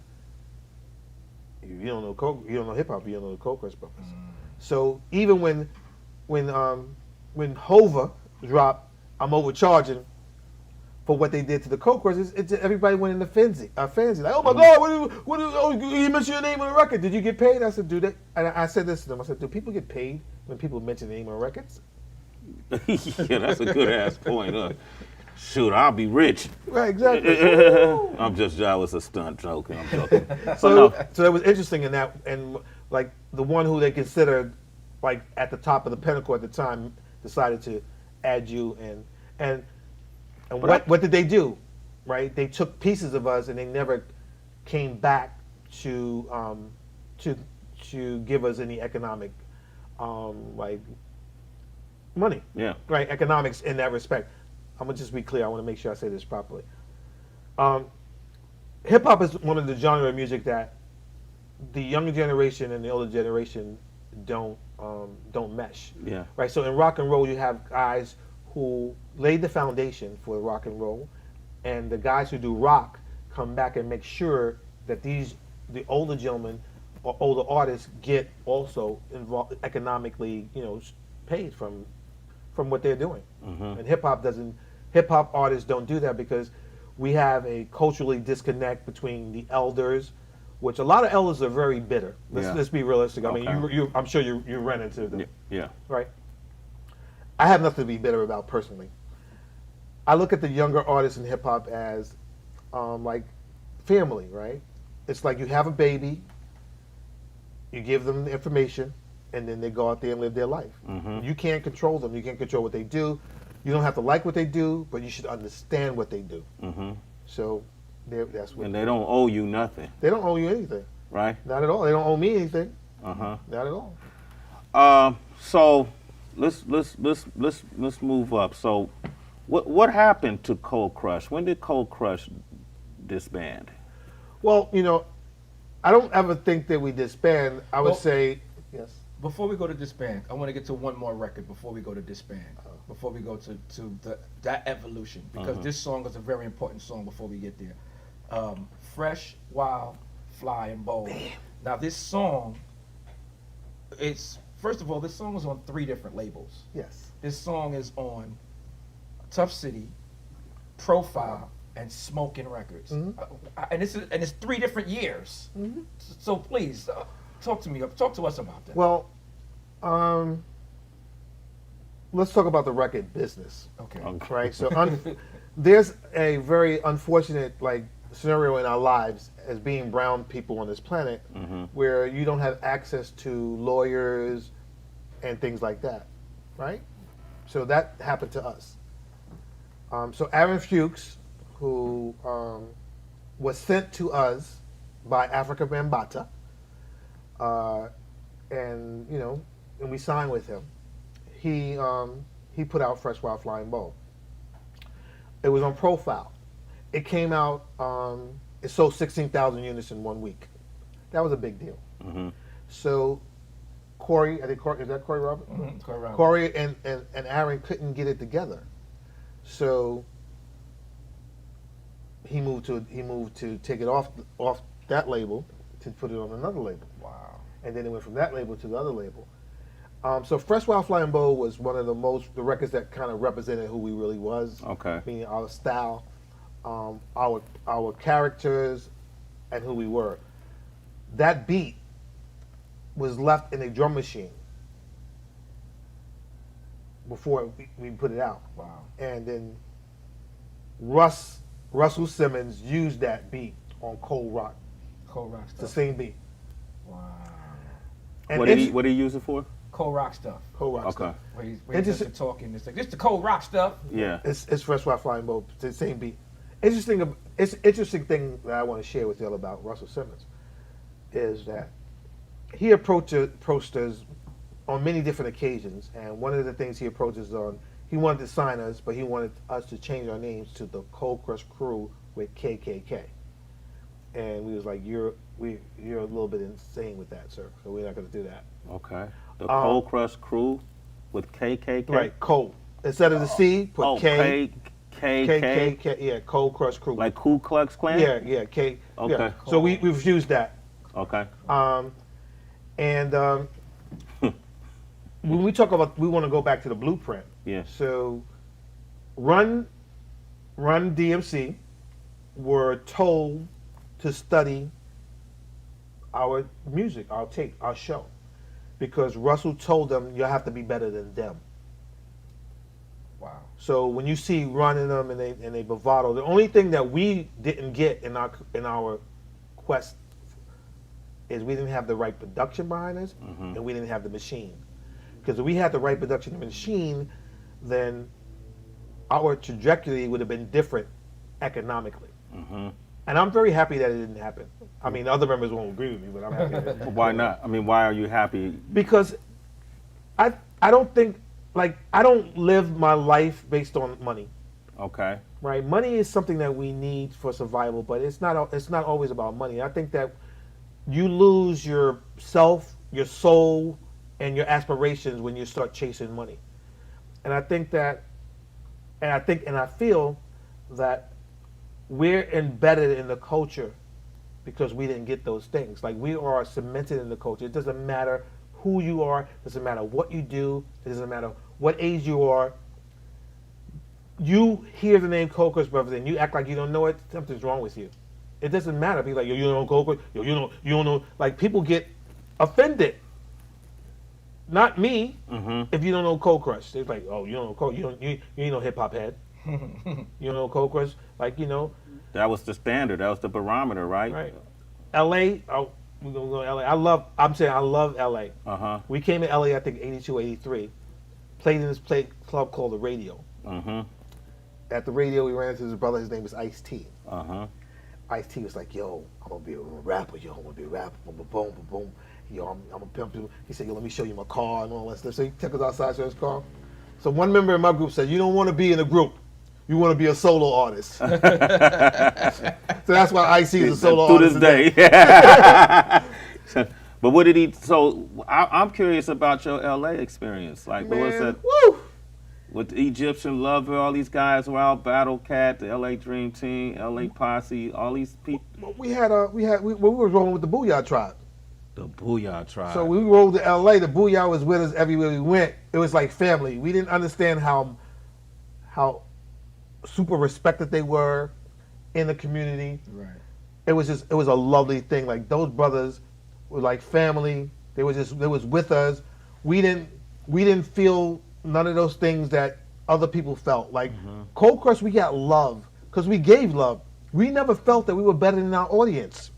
if you don't know hip hop, you don't know the Cold Crush Brothers. So even when Hova dropped, I'm overcharging for what they did to the Cold Crush, everybody went into frenzy. Like, oh my God, you mentioned your name on the record. Did you get paid? I said, and I said this to them. I said, do people get paid when people mention the name on records? Yeah, that's a good ass point. Shoot, I'll be rich. Right, exactly. That was a stunt joking. I'm joking. So it was interesting in that, and like the one who they considered like at the top of the pinnacle at the time decided to add you and what did they do? Right, they took pieces of us and they never came back to give us any economic like money. Yeah. Right, economics in that respect. I'm gonna just be clear. I want to make sure I say this properly. Hip hop is one of the genre of music that the younger generation and the older generation don't mesh. Yeah. Right. So in rock and roll, you have guys who laid the foundation for rock and roll, and the guys who do rock come back and make sure that the older gentlemen or older artists get also involved economically, paid from what they're doing. And hip hop artists don't do that because we have a culturally disconnect between the elders, which a lot of elders are very bitter. Let's be realistic. I mean, I'm sure you ran into them. Yeah. Right. I have nothing to be bitter about personally. I look at the younger artists in hip hop as like family, right? It's like you have a baby, you give them the information, and then they go out there and live their life. You can't control them. You can't control what they do. You don't have to like what they do, but you should understand what they do. So that's what. And they don't owe you nothing. They don't owe you anything. Right. Not at all. They don't owe me anything. Not at all. So let's move up. So what happened to Cold Crush? When did Cold Crush disband? Well, I don't ever think that we disband. I would say yes. Before we go to disband, I want to get to one more record before we go to disband. Before we go to that evolution, because this song is a very important song before we get there. Fresh, Wild, Fly, and Bold. Now this song, first of all, this song is on 3 different labels. Yes. This song is on Tough City, Profile, and Smoking Records. And it's 3 different years. So please talk to us about that. Well, let's talk about the record business. Okay. Right. So there's a very unfortunate scenario in our lives as being brown people on this planet, where you don't have access to lawyers and things like that, right? So that happened to us. So Aaron Fuchs, who was sent to us by Africa Bambaataa, and we signed with him. He put out Fresh, Wild, Flying Bold. It was on Profile. It came out. It sold 16,000 units in 1 week. That was a big deal. So Corey, is that Corey Robert? Corey Robert. Corey and Aaron couldn't get it together. So he moved to take it off that label to put it on another label. Wow. And then it went from that label to the other label. So Fresh, Wild, Flying Bold was one of the records that kind of represented who we really was. Okay. Meaning our style, our characters, and who we were. That beat was left in a drum machine before we put it out. Wow. And then Russell Simmons used that beat on Cold Rock. Cold rock It's the stuff. same beat. Wow. And What did he use it for? Cold rock stuff. Cold Rock Okay. stuff. Where he's It's just talking. It's like, this the cold rock stuff. Yeah. It's Fresh Rock Flying Boat. It's the same beat. It's interesting thing that I want to share with y'all about Russell Simmons is that he approached us on many different occasions, and one of the things he approached us on, he wanted to sign us, but he wanted us to change our names to the Cold Crush Crew with KKK. And we was like, you're a little bit insane with that, sir. So we're not going to do that. Okay. The Cold Crush Crew with KKK. Right, Cold. Instead of the C, put Oh, K. KKK. KKK. Yeah, Cold Crush Crew. Like Ku Klux Klan. Yeah, K. Okay. Yeah. So we've used that. Okay. And when we talk about, we want to go back to the blueprint. Yeah. So, Run DMC were told to study our music, our tape, our show, because Russell told them you have to be better than them. Wow. So when you see Run in them and they bravado, the only thing that we didn't get in our quest is we didn't have the right production behind us, and we didn't have the machine. Because if we had the right production and machine, then our trajectory would have been different economically. And I'm very happy that it didn't happen. I mean, other members won't agree with me, but I'm happy that it didn't. Why not? I mean, why are you happy? Because I don't think, like, I don't live my life based on money. Okay. Right, money is something that we need for survival, but it's not always about money. I think that you lose yourself, your soul, and your aspirations when you start chasing money. And I think that, and I feel that we're embedded in the culture because we didn't get those things. Like, we are cemented in the culture. It doesn't matter who you are. It doesn't matter what you do. It doesn't matter what age you are. You hear the name Cold Crush Brothers and you act like you don't know it, something's wrong with you. It doesn't matter. Be like, yo, you don't know Cold Crush? Yo, you don't know. Like, people get offended. Not me. If you don't know Cold Crush, they're like, oh, you don't know Cold. You ain't no hip hop head. You don't know Cold Crush. Like, you know. That was the standard. That was the barometer, right? Right. L.A. Oh, we're gonna go to L.A. I love L.A. We came to L.A. I think 82, 83. Played in this club called the Radio. At the Radio, we ran into his brother. His name was Ice-T. Ice-T was like, yo, I'm gonna be a rapper. Yo, I'm gonna be a rapper. Boom, boom, boom, boom, boom. Yo, I'm a pimp. He said, yo, let me show you my car and all that stuff. So he took us outside, showed his car. So one member in my group said, you don't want to be in a group. You want to be a solo artist. So that's why Ice-T is a solo artist. To this day. But what did he, so I'm curious about your LA experience. Like, what was that? Woo! With the Egyptian Lover, all these guys were out, Battle Cat, the LA Dream Team, LA Posse, all these people. We were rolling with the Booyah Tribe. The Booyah Tribe. So we rolled to LA. The Booyah was with us everywhere we went. It was like family. We didn't understand how super respected they were in the community. Right. It was a lovely thing. Like, those brothers were like family. They was with us. We didn't feel none of those things that other people felt. Like, Cold Crush, we got love because we gave love. We never felt that we were better than our audience.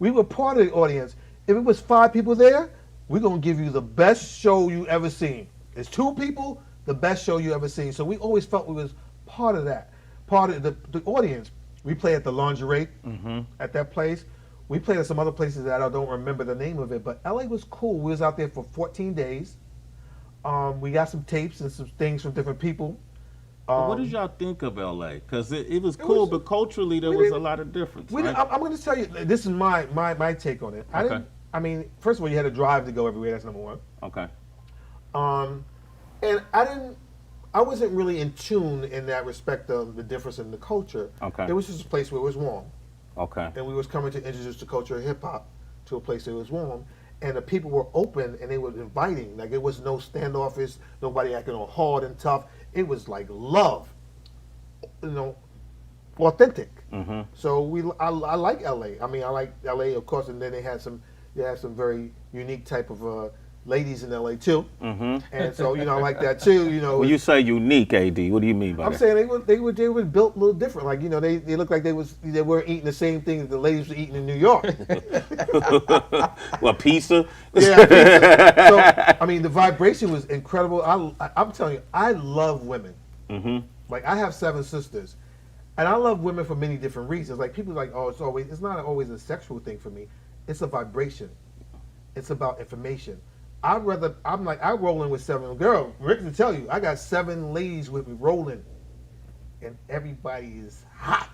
We were part of the audience. If it was 5 people there, we're going to give you the best show you ever seen. It's 2 people, the best show you ever seen. So we always felt we was part of that, part of the audience. We played at the Lingerie at that place. We played at some other places that I don't remember the name of it, but LA was cool. We was out there for 14 days. We got some tapes and some things from different people. But what did y'all think of LA? Because it was cool, but culturally there was a lot of difference. Right? I'm going to tell you, this is my take on it. I mean, first of all, you had to drive to go everywhere. That's number one. Okay. And I wasn't really in tune in that respect of the difference in the culture. Okay. It was just a place where it was warm. Okay. And we was coming to introduce the culture of hip hop to a place that was warm. And the people were open and they were inviting. Like, it was no standoffish, nobody acting all hard and tough. It was like love. You know, authentic. Mm-hmm. So I like LA. I mean, I like LA, of course, and then they had some very unique type of ladies in LA too. Mm-hmm. And so I like that too. When you say unique, AD, what do you mean by I'm that? saying they were built a little different. Like they looked like they weren't eating the same thing that the ladies were eating in New York. What, pizza? Yeah, pizza. So I mean, the vibration was incredible. I'm telling you, I love women. Mm-hmm. Like I have 7 sisters, and I love women for many different reasons. Like people are like, oh, it's not always a sexual thing for me. It's a vibration. It's about information. I roll in with 7 girls. Rick can tell you, I got 7 ladies with me rolling, and everybody is hot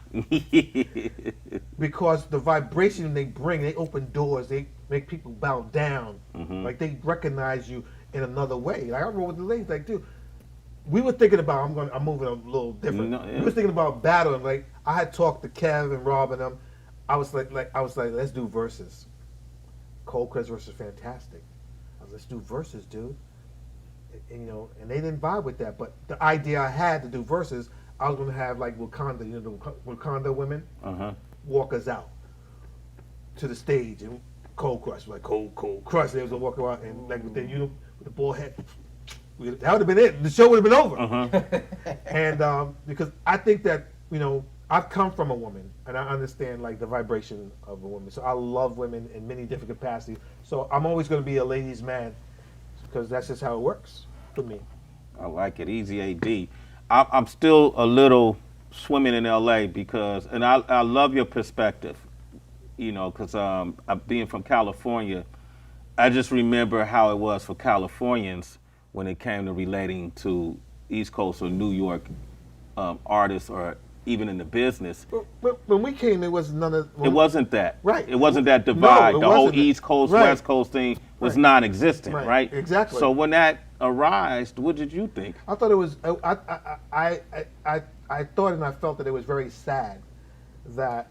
because the vibration they bring, they open doors, they make people bow down, like they recognize you in another way. Like I roll with the ladies, like dude, we were thinking about I'm moving a little different. No, yeah. We were thinking about battling. Like I had talked to Kev and Rob and them. I was like, let's do verses. Cold Crest versus Fantastic. Let's do verses, dude. And they didn't vibe with that. But the idea I had to do verses, I was going to have like Wakanda, the Wakanda women, walk us out to the stage and Cold Crush, like cold crush. They was gonna walk around and like with the ball head. That would have been it. The show would have been over. And because I think that I've come from a woman, and I understand like the vibration of a woman. So I love women in many different capacities. So I'm always going to be a ladies' man because that's just how it works for me. I like it. Easy AD. I'm still a little swimming in LA because, and I love your perspective, because being from California, I just remember how it was for Californians when it came to relating to East Coast or New York artists or even in the business. But when we came, it was none of. It wasn't that. Right. It wasn't that divide. No, it the whole wasn't. East Coast, Right. West Coast thing was non-existent, right? Exactly. So when that arose, what did you think? I thought it was. I thought and I felt that it was very sad that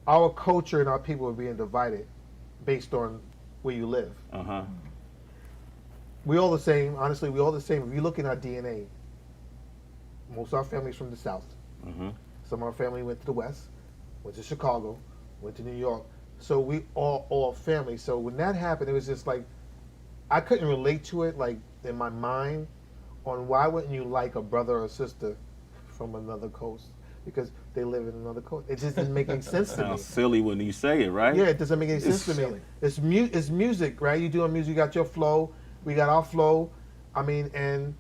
our culture and our people were being divided based on where you live. We all the same. Honestly, we all the same. If you look in our DNA, most of our families from the South. Some of our family went to the West, went to Chicago, went to New York. So we all family. So when that happened, it was just like I couldn't relate to it, like in my mind, on why wouldn't you like a brother or sister from another coast because they live in another coast. It just didn't make any sense to me. Sounds silly when you say it, right? Yeah, it doesn't make any sense to me. It's music, right? You doing music, you got your flow, we got our flow. I mean, and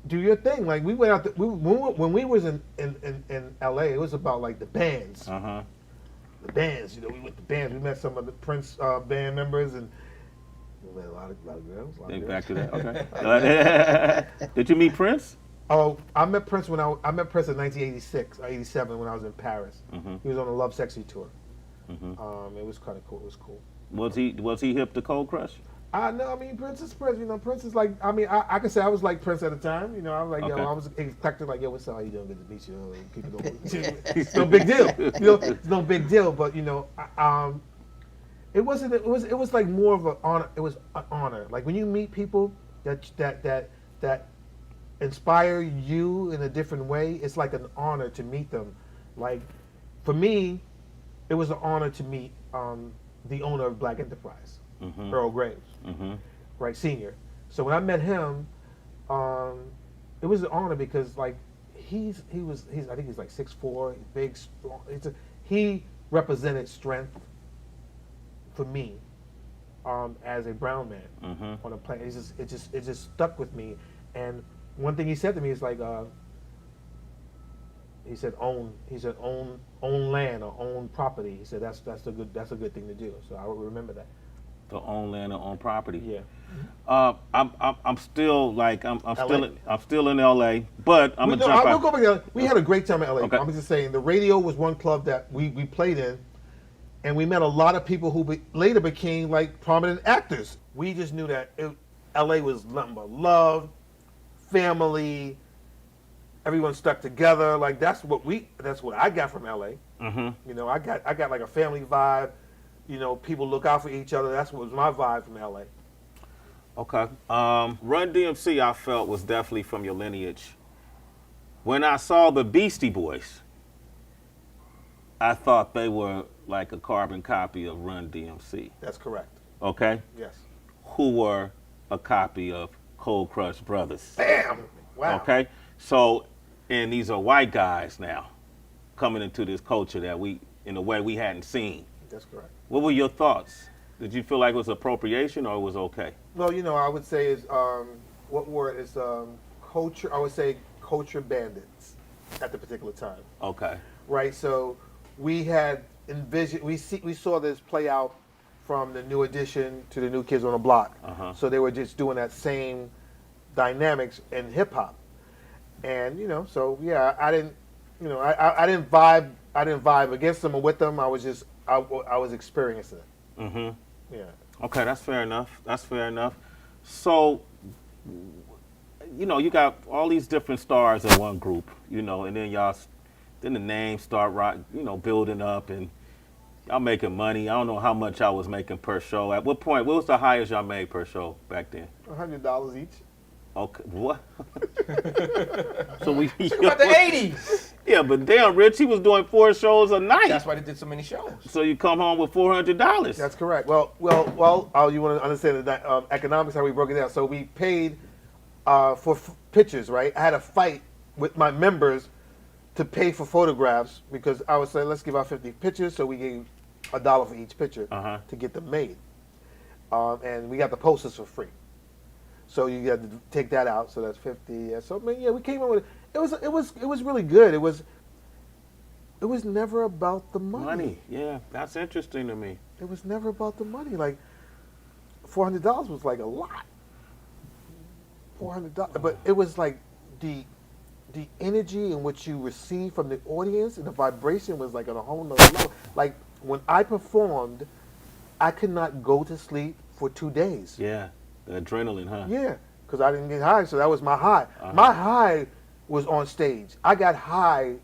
do your thing. Like we went out. When we was in LA, it was about like the bands. The bands. We went to bands. We met some of the Prince band members, and we met a lot of girls. Think back to that. Okay. Did you meet Prince? Oh, I met Prince in 1986 or 87 when I was in Paris. He was on the Love Sexy tour. It was kind of cool. It was cool. Was he hip to Cold Crush? No, I mean Prince is Prince. Prince is like. I mean, I can say I was like Prince at the time. I was like, Okay. I was expecting like, what's up? How you doing? Good to meet you. Keep it going. It's no big deal. It's no big deal. But it wasn't. It was like more of an honor. It was an honor. Like when you meet people that inspire you in a different way, it's like an honor to meet them. Like for me, it was an honor to meet the owner of Black Enterprise. Earl Graves, right, senior. So when I met him, it was an honor because like he's I think he's like 6'4", big, strong. He represented strength for me as a brown man on a plane. It just stuck with me. And one thing he said to me is like he said own land or own property. He said that's a good thing to do. So I will remember that. To own land or own property. Yeah. I'm still like I'm still in LA, but I'm gonna jump We'll out. go back to LA. We had a great time in LA. Okay. I'm just saying the radio was one club that we played in, and we met a lot of people who later became like prominent actors. We just knew that LA was nothing but love, family. Everyone stuck together. Like that's what I got from LA. I got like a family vibe. People look out for each other. That's what was my vibe from LA. Okay. Run DMC, I felt was definitely from your lineage. When I saw the Beastie Boys, I thought they were like a carbon copy of Run DMC. That's correct. Okay, Yes. who were a copy of Cold Crush Brothers. Bam! Wow. Okay, so and these are white guys now coming into this culture that we, in a way, we hadn't seen. That's correct. What were your thoughts? Did you feel like it was appropriation or it was okay? Well, I would say is what word is culture? I would say culture bandits at the particular time. Okay. Right. So we had envisioned. We saw this play out from the New Edition to the New Kids on the Block. Uh-huh. So they were just doing that same dynamics in hip hop, and so yeah, I didn't, I didn't vibe. I didn't vibe against them or with them. I was just I was experiencing it. Mm-hmm. Yeah. Okay, that's fair enough. That's fair enough. So, you got all these different stars in one group, and then then the names start building up, and y'all making money. I don't know how much y'all was making per show. At what point? What was the highest y'all made per show back then? $100 each. Okay, what? So we Think about the 80s. Yeah, but damn, Rich, he was doing 4 shows a night. That's why they did so many shows. So you come home with $400. That's correct. Well. You want to understand the economics how we broke it down. So we paid for pictures, right? I had a fight with my members to pay for photographs because I was saying let's give out 50 pictures, so we gave $1 for each picture to get them made, and we got the posters for free. So you got to take that out. So that's 50. Yeah. So we came up with it. It was really good. It was never about the money. Yeah, that's interesting to me. It was never about the money. Like $400 was like a lot. $400, but it was like the energy in which you receive from the audience and the vibration was like on a whole nother level. Like when I performed, I could not go to sleep for 2 days. Yeah, the adrenaline, huh? Yeah, because I didn't get high, so that was my high. My high was on stage. I got high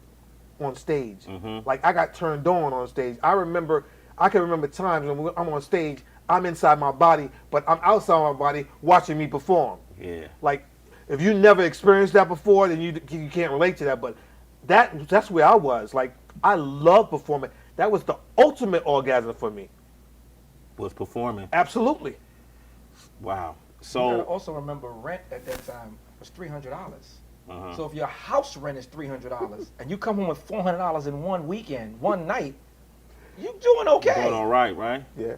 on stage. Like I got turned on stage. I can remember times when I'm on stage, I'm inside my body, but I'm outside my body watching me perform. Yeah. Like if you never experienced that before, then you can't relate to that. But that's where I was. Like I love performing. That was the ultimate orgasm for me. Was performing. Absolutely. Wow. You So gotta also remember rent at that time was $300. So if your house rent is $300 and you come home with $400 in one weekend, one night, you doing okay. doing all right? Yeah.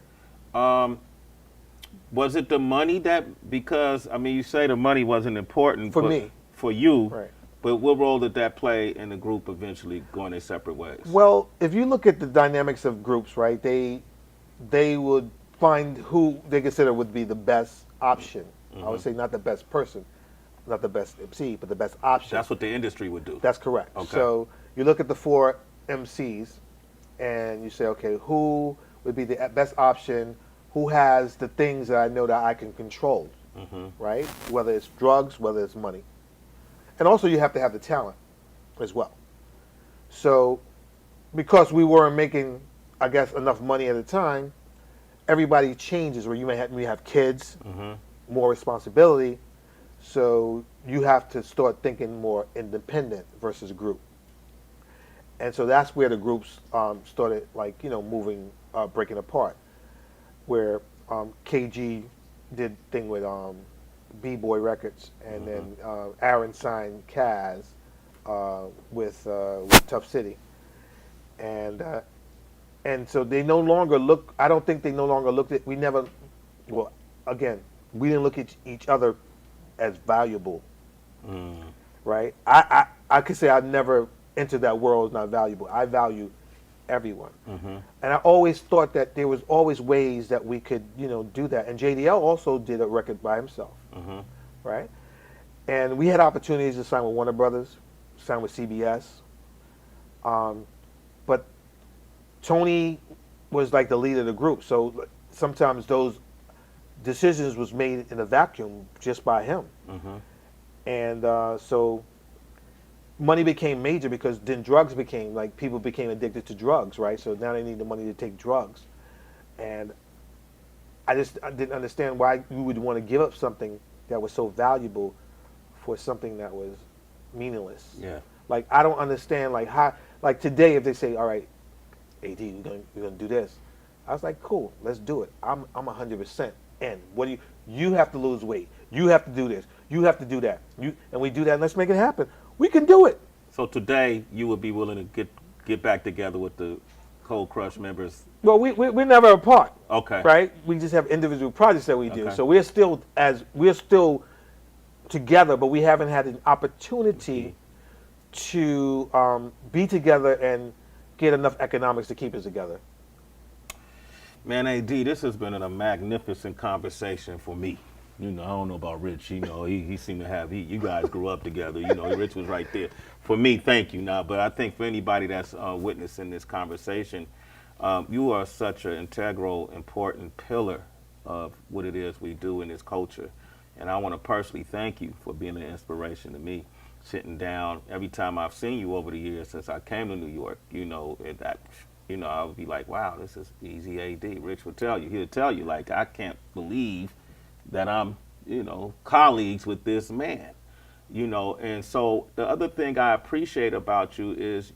Was it the money because you say the money wasn't important For me. for you, Right. but what role did that play in the group eventually going their separate ways? Well, if you look at the dynamics of groups, right, they would find who they consider would be the best option. I would say not the best person, not the best MC, but the best option. That's what the industry would do. That's correct. Okay. So you look at the 4 MCs and you say, okay, who would be the best option? Who has the things that I know that I can control, right? Whether it's drugs, whether it's money. And also you have to have the talent as well. So because we weren't making, I guess, enough money at the time, everybody changes where you may have kids, more responsibility. So you have to start thinking more independent versus group. And so that's where the groups started moving, breaking apart. Where KG did thing with B-Boy Records, and then Aaron signed Kaz with Tough City, and so they no longer look. I don't think they no longer looked at. We never. Well, again, we didn't look at each other as valuable, right? I could say I never entered that world as not valuable. I value everyone. And I always thought that there was always ways that we could, do that. And JDL also did a record by himself, right? And we had opportunities to sign with Warner Brothers, sign with CBS. But Tony was like the leader of the group. So sometimes those decisions was made in a vacuum just by him. And so money became major because then drugs became, people became addicted to drugs, right? So now they need the money to take drugs. And I didn't understand why you would want to give up something that was so valuable for something that was meaningless. Yeah. I don't understand, how, today if they say, all right, AD, we're gonna do this. I was like, cool, let's do it. I'm 100% in. What do you have to lose weight. You have to do this. You have to do that. And we do that, and let's make it happen. We can do it. So today, you would be willing to get back together with the Cold Crush members? Well, we're never apart. Okay. Right? We just have individual projects that we do. Okay. So we're still together, but we haven't had an opportunity to be together and get enough economics to keep us together. Man, AD, this has been a magnificent conversation for me. You know, I don't know about Rich. You know, he seemed to have, you guys grew up together. You know, Rich was right there. For me, thank you now. But I think for anybody that's witnessing this conversation, you are such an integral, important pillar of what it is we do in this culture. And I want to personally thank you for being an inspiration to me. Sitting down, every time I've seen you over the years since I came to New York, you know, I would be like, wow, this is easy AD. Rich would tell you. He'll tell you, like, I can't believe that I'm, you know, colleagues with this man, you know. And so the other thing I appreciate about you is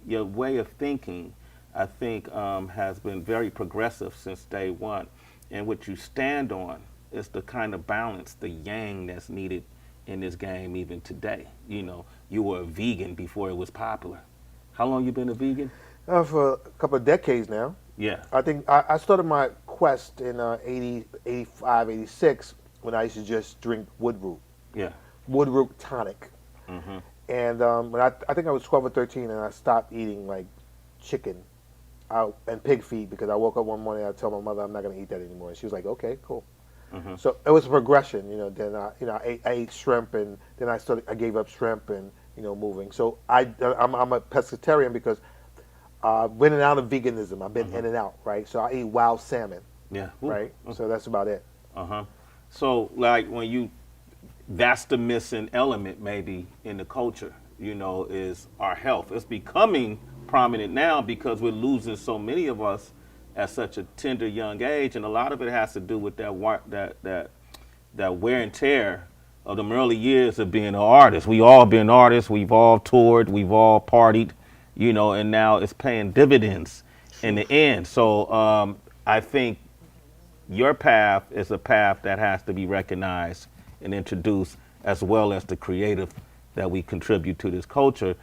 your way of thinking, I think, has been very progressive since day one. And what you stand on is the kind of balance, the yang that's needed in this game even today. You know, you were a vegan before it was popular. How long you been a vegan? For a couple of decades now. Yeah. I think I started my quest in 80, 85, 86 when I used to just drink woodroot. Yeah. Woodroot tonic. Mm-hmm. And when I think I was 12 or 13 and I stopped eating like chicken and pig feed because I woke up one morning and I told my mother I'm not going to eat that anymore. And she was like, okay, cool. Mm-hmm. So it was a progression, you know. Then I ate shrimp, and then I gave up shrimp and moving. So I'm a pescatarian because I've been in and out of veganism. I've been in and out, right? So I eat wild salmon, Yeah. right? So that's about it. Uh-huh. So like that's the missing element maybe in the culture, you know, is our health. It's becoming prominent now because we're losing so many of us at such a tender young age, and a lot of it has to do with that wear and tear of the early years of being an artist. We all been artists. We've all toured. We've all partied, you know, and now it's paying dividends in the end. So I think your path is a path that has to be recognized and introduced, as well as the creative that we contribute to this culture.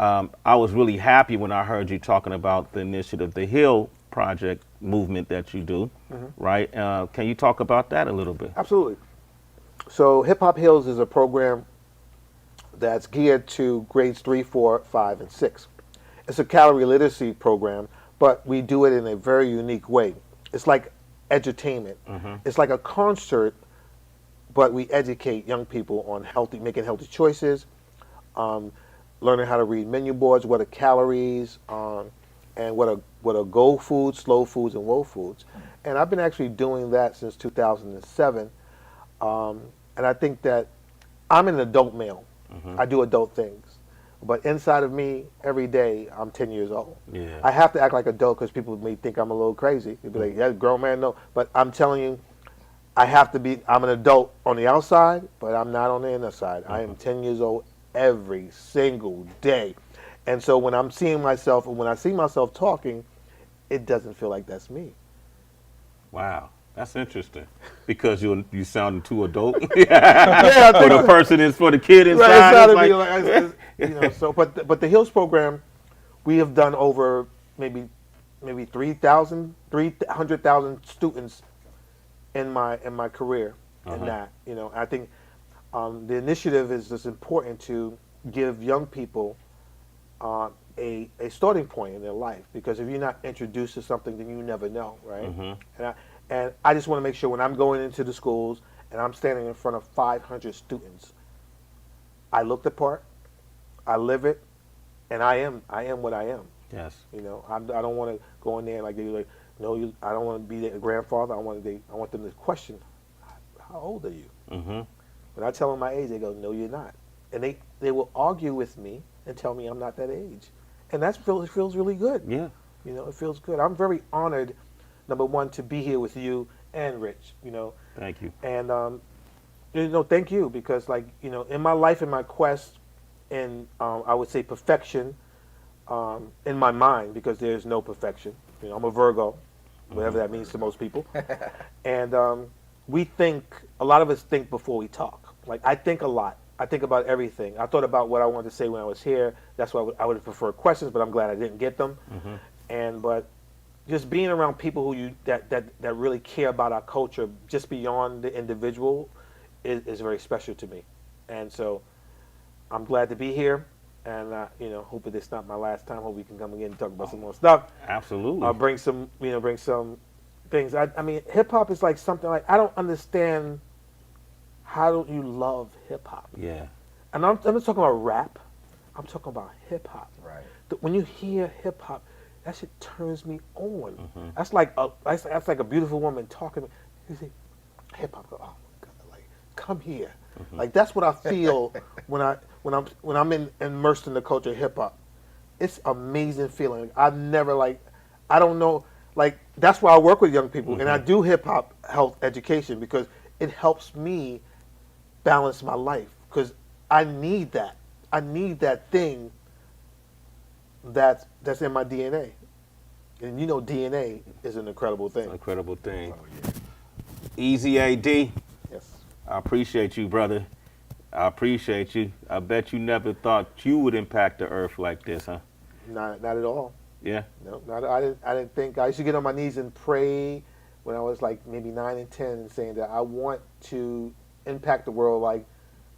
I was really happy when I heard you talking about the initiative, the Hill Project movement that you do, right? Can you talk about that a little bit? Absolutely. So Hip Hop Hills is a program that's geared to grades 3, 4, 5, and 6. It's a calorie literacy program, but we do it in a very unique way. It's like edutainment. It's like a concert, but we educate young people on making healthy choices, learning how to read menu boards, what are calories, and what are go foods, slow foods, and woe foods. And I've been actually doing that since 2007. And I think that I'm an adult male. I do adult things. But inside of me, every day, I'm 10 years old. Yeah. I have to act like an adult because people may think I'm a little crazy. They'll be like, yeah, grown man, no. But I'm telling you, I'm an adult on the outside, but I'm not on the inner side. I am 10 years old every single day. And so when I'm seeing myself, and when I see myself talking, it doesn't feel like that's me. Wow, that's interesting. Because you sounding too adult. Yeah, for the person is for the kid inside. Right, but the Hills program, we have done over maybe 300,000 students in my career in that. You know, I think the initiative is just important to give young people a starting point in their life, because if you're not introduced to something, then you never know, right? And I just want to make sure when I'm going into the schools and I'm standing in front of 500 students, I look the part, I live it, and I am what I am. Yes. You know, I don't want to go in there like I don't want to be their grandfather. I want them to question, how old are you? When I tell them my age, they go, no, you're not, and they will argue with me and tell me I'm not that age, and it feels really good. Yeah. You know, it feels good. I'm very honored, number one, to be here with you and Rich. You know. Thank you. And thank you, because in my life, in my quest, in I would say perfection, in my mind, because there's no perfection. You know, I'm a Virgo, whatever that means to most people. And a lot of us think before we talk. Like, I think a lot. I think about everything. I thought about what I wanted to say when I was here. That's why I would have preferred questions, but I'm glad I didn't get them. But just being around people who that really care about our culture, just beyond the individual, is very special to me. And so I'm glad to be here. And hope that it's not my last time. Hope we can come again and talk about some more stuff. Absolutely. Bring some things. I mean, hip hop is like something like, I don't understand. How don't you love hip hop? Yeah. And I'm not talking about rap. I'm talking about hip hop. Right. When you hear hip hop, that shit turns me on. That's like a beautiful woman talking. You say, hip hop. Oh my God! Like, come here. Like, that's what I feel when I'm immersed in the culture of hip hop. It's amazing feeling. I don't know. Like, that's why I work with young people, and I do hip hop health education, because it helps me balance my life, because I need that. I need that thing that's in my DNA. And DNA is an incredible thing. Incredible thing. Easy AD. Yes. I appreciate you, brother. I appreciate you. I bet you never thought you would impact the earth like this, huh? Not at all. Yeah. No, I didn't think. I used to get on my knees and pray when I was like maybe 9 and 10, and saying that I want to impact the world,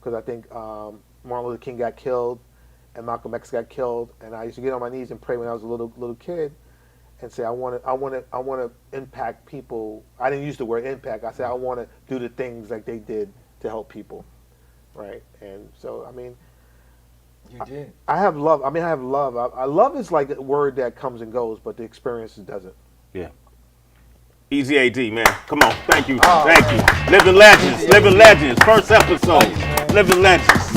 because I think Martin Luther King got killed and Malcolm X got killed, and I used to get on my knees and pray when I was a little kid, and say I want to impact people. I didn't use the word impact. I said I want to do the things like they did to help people, right? And so, I mean, You did. I have love. I have love. Love is like a word that comes and goes, but the experience doesn't. Yeah. Easy AD, man. Come on. Thank you. Thank you. Living Legends. Living Legends. First episode. Living Legends.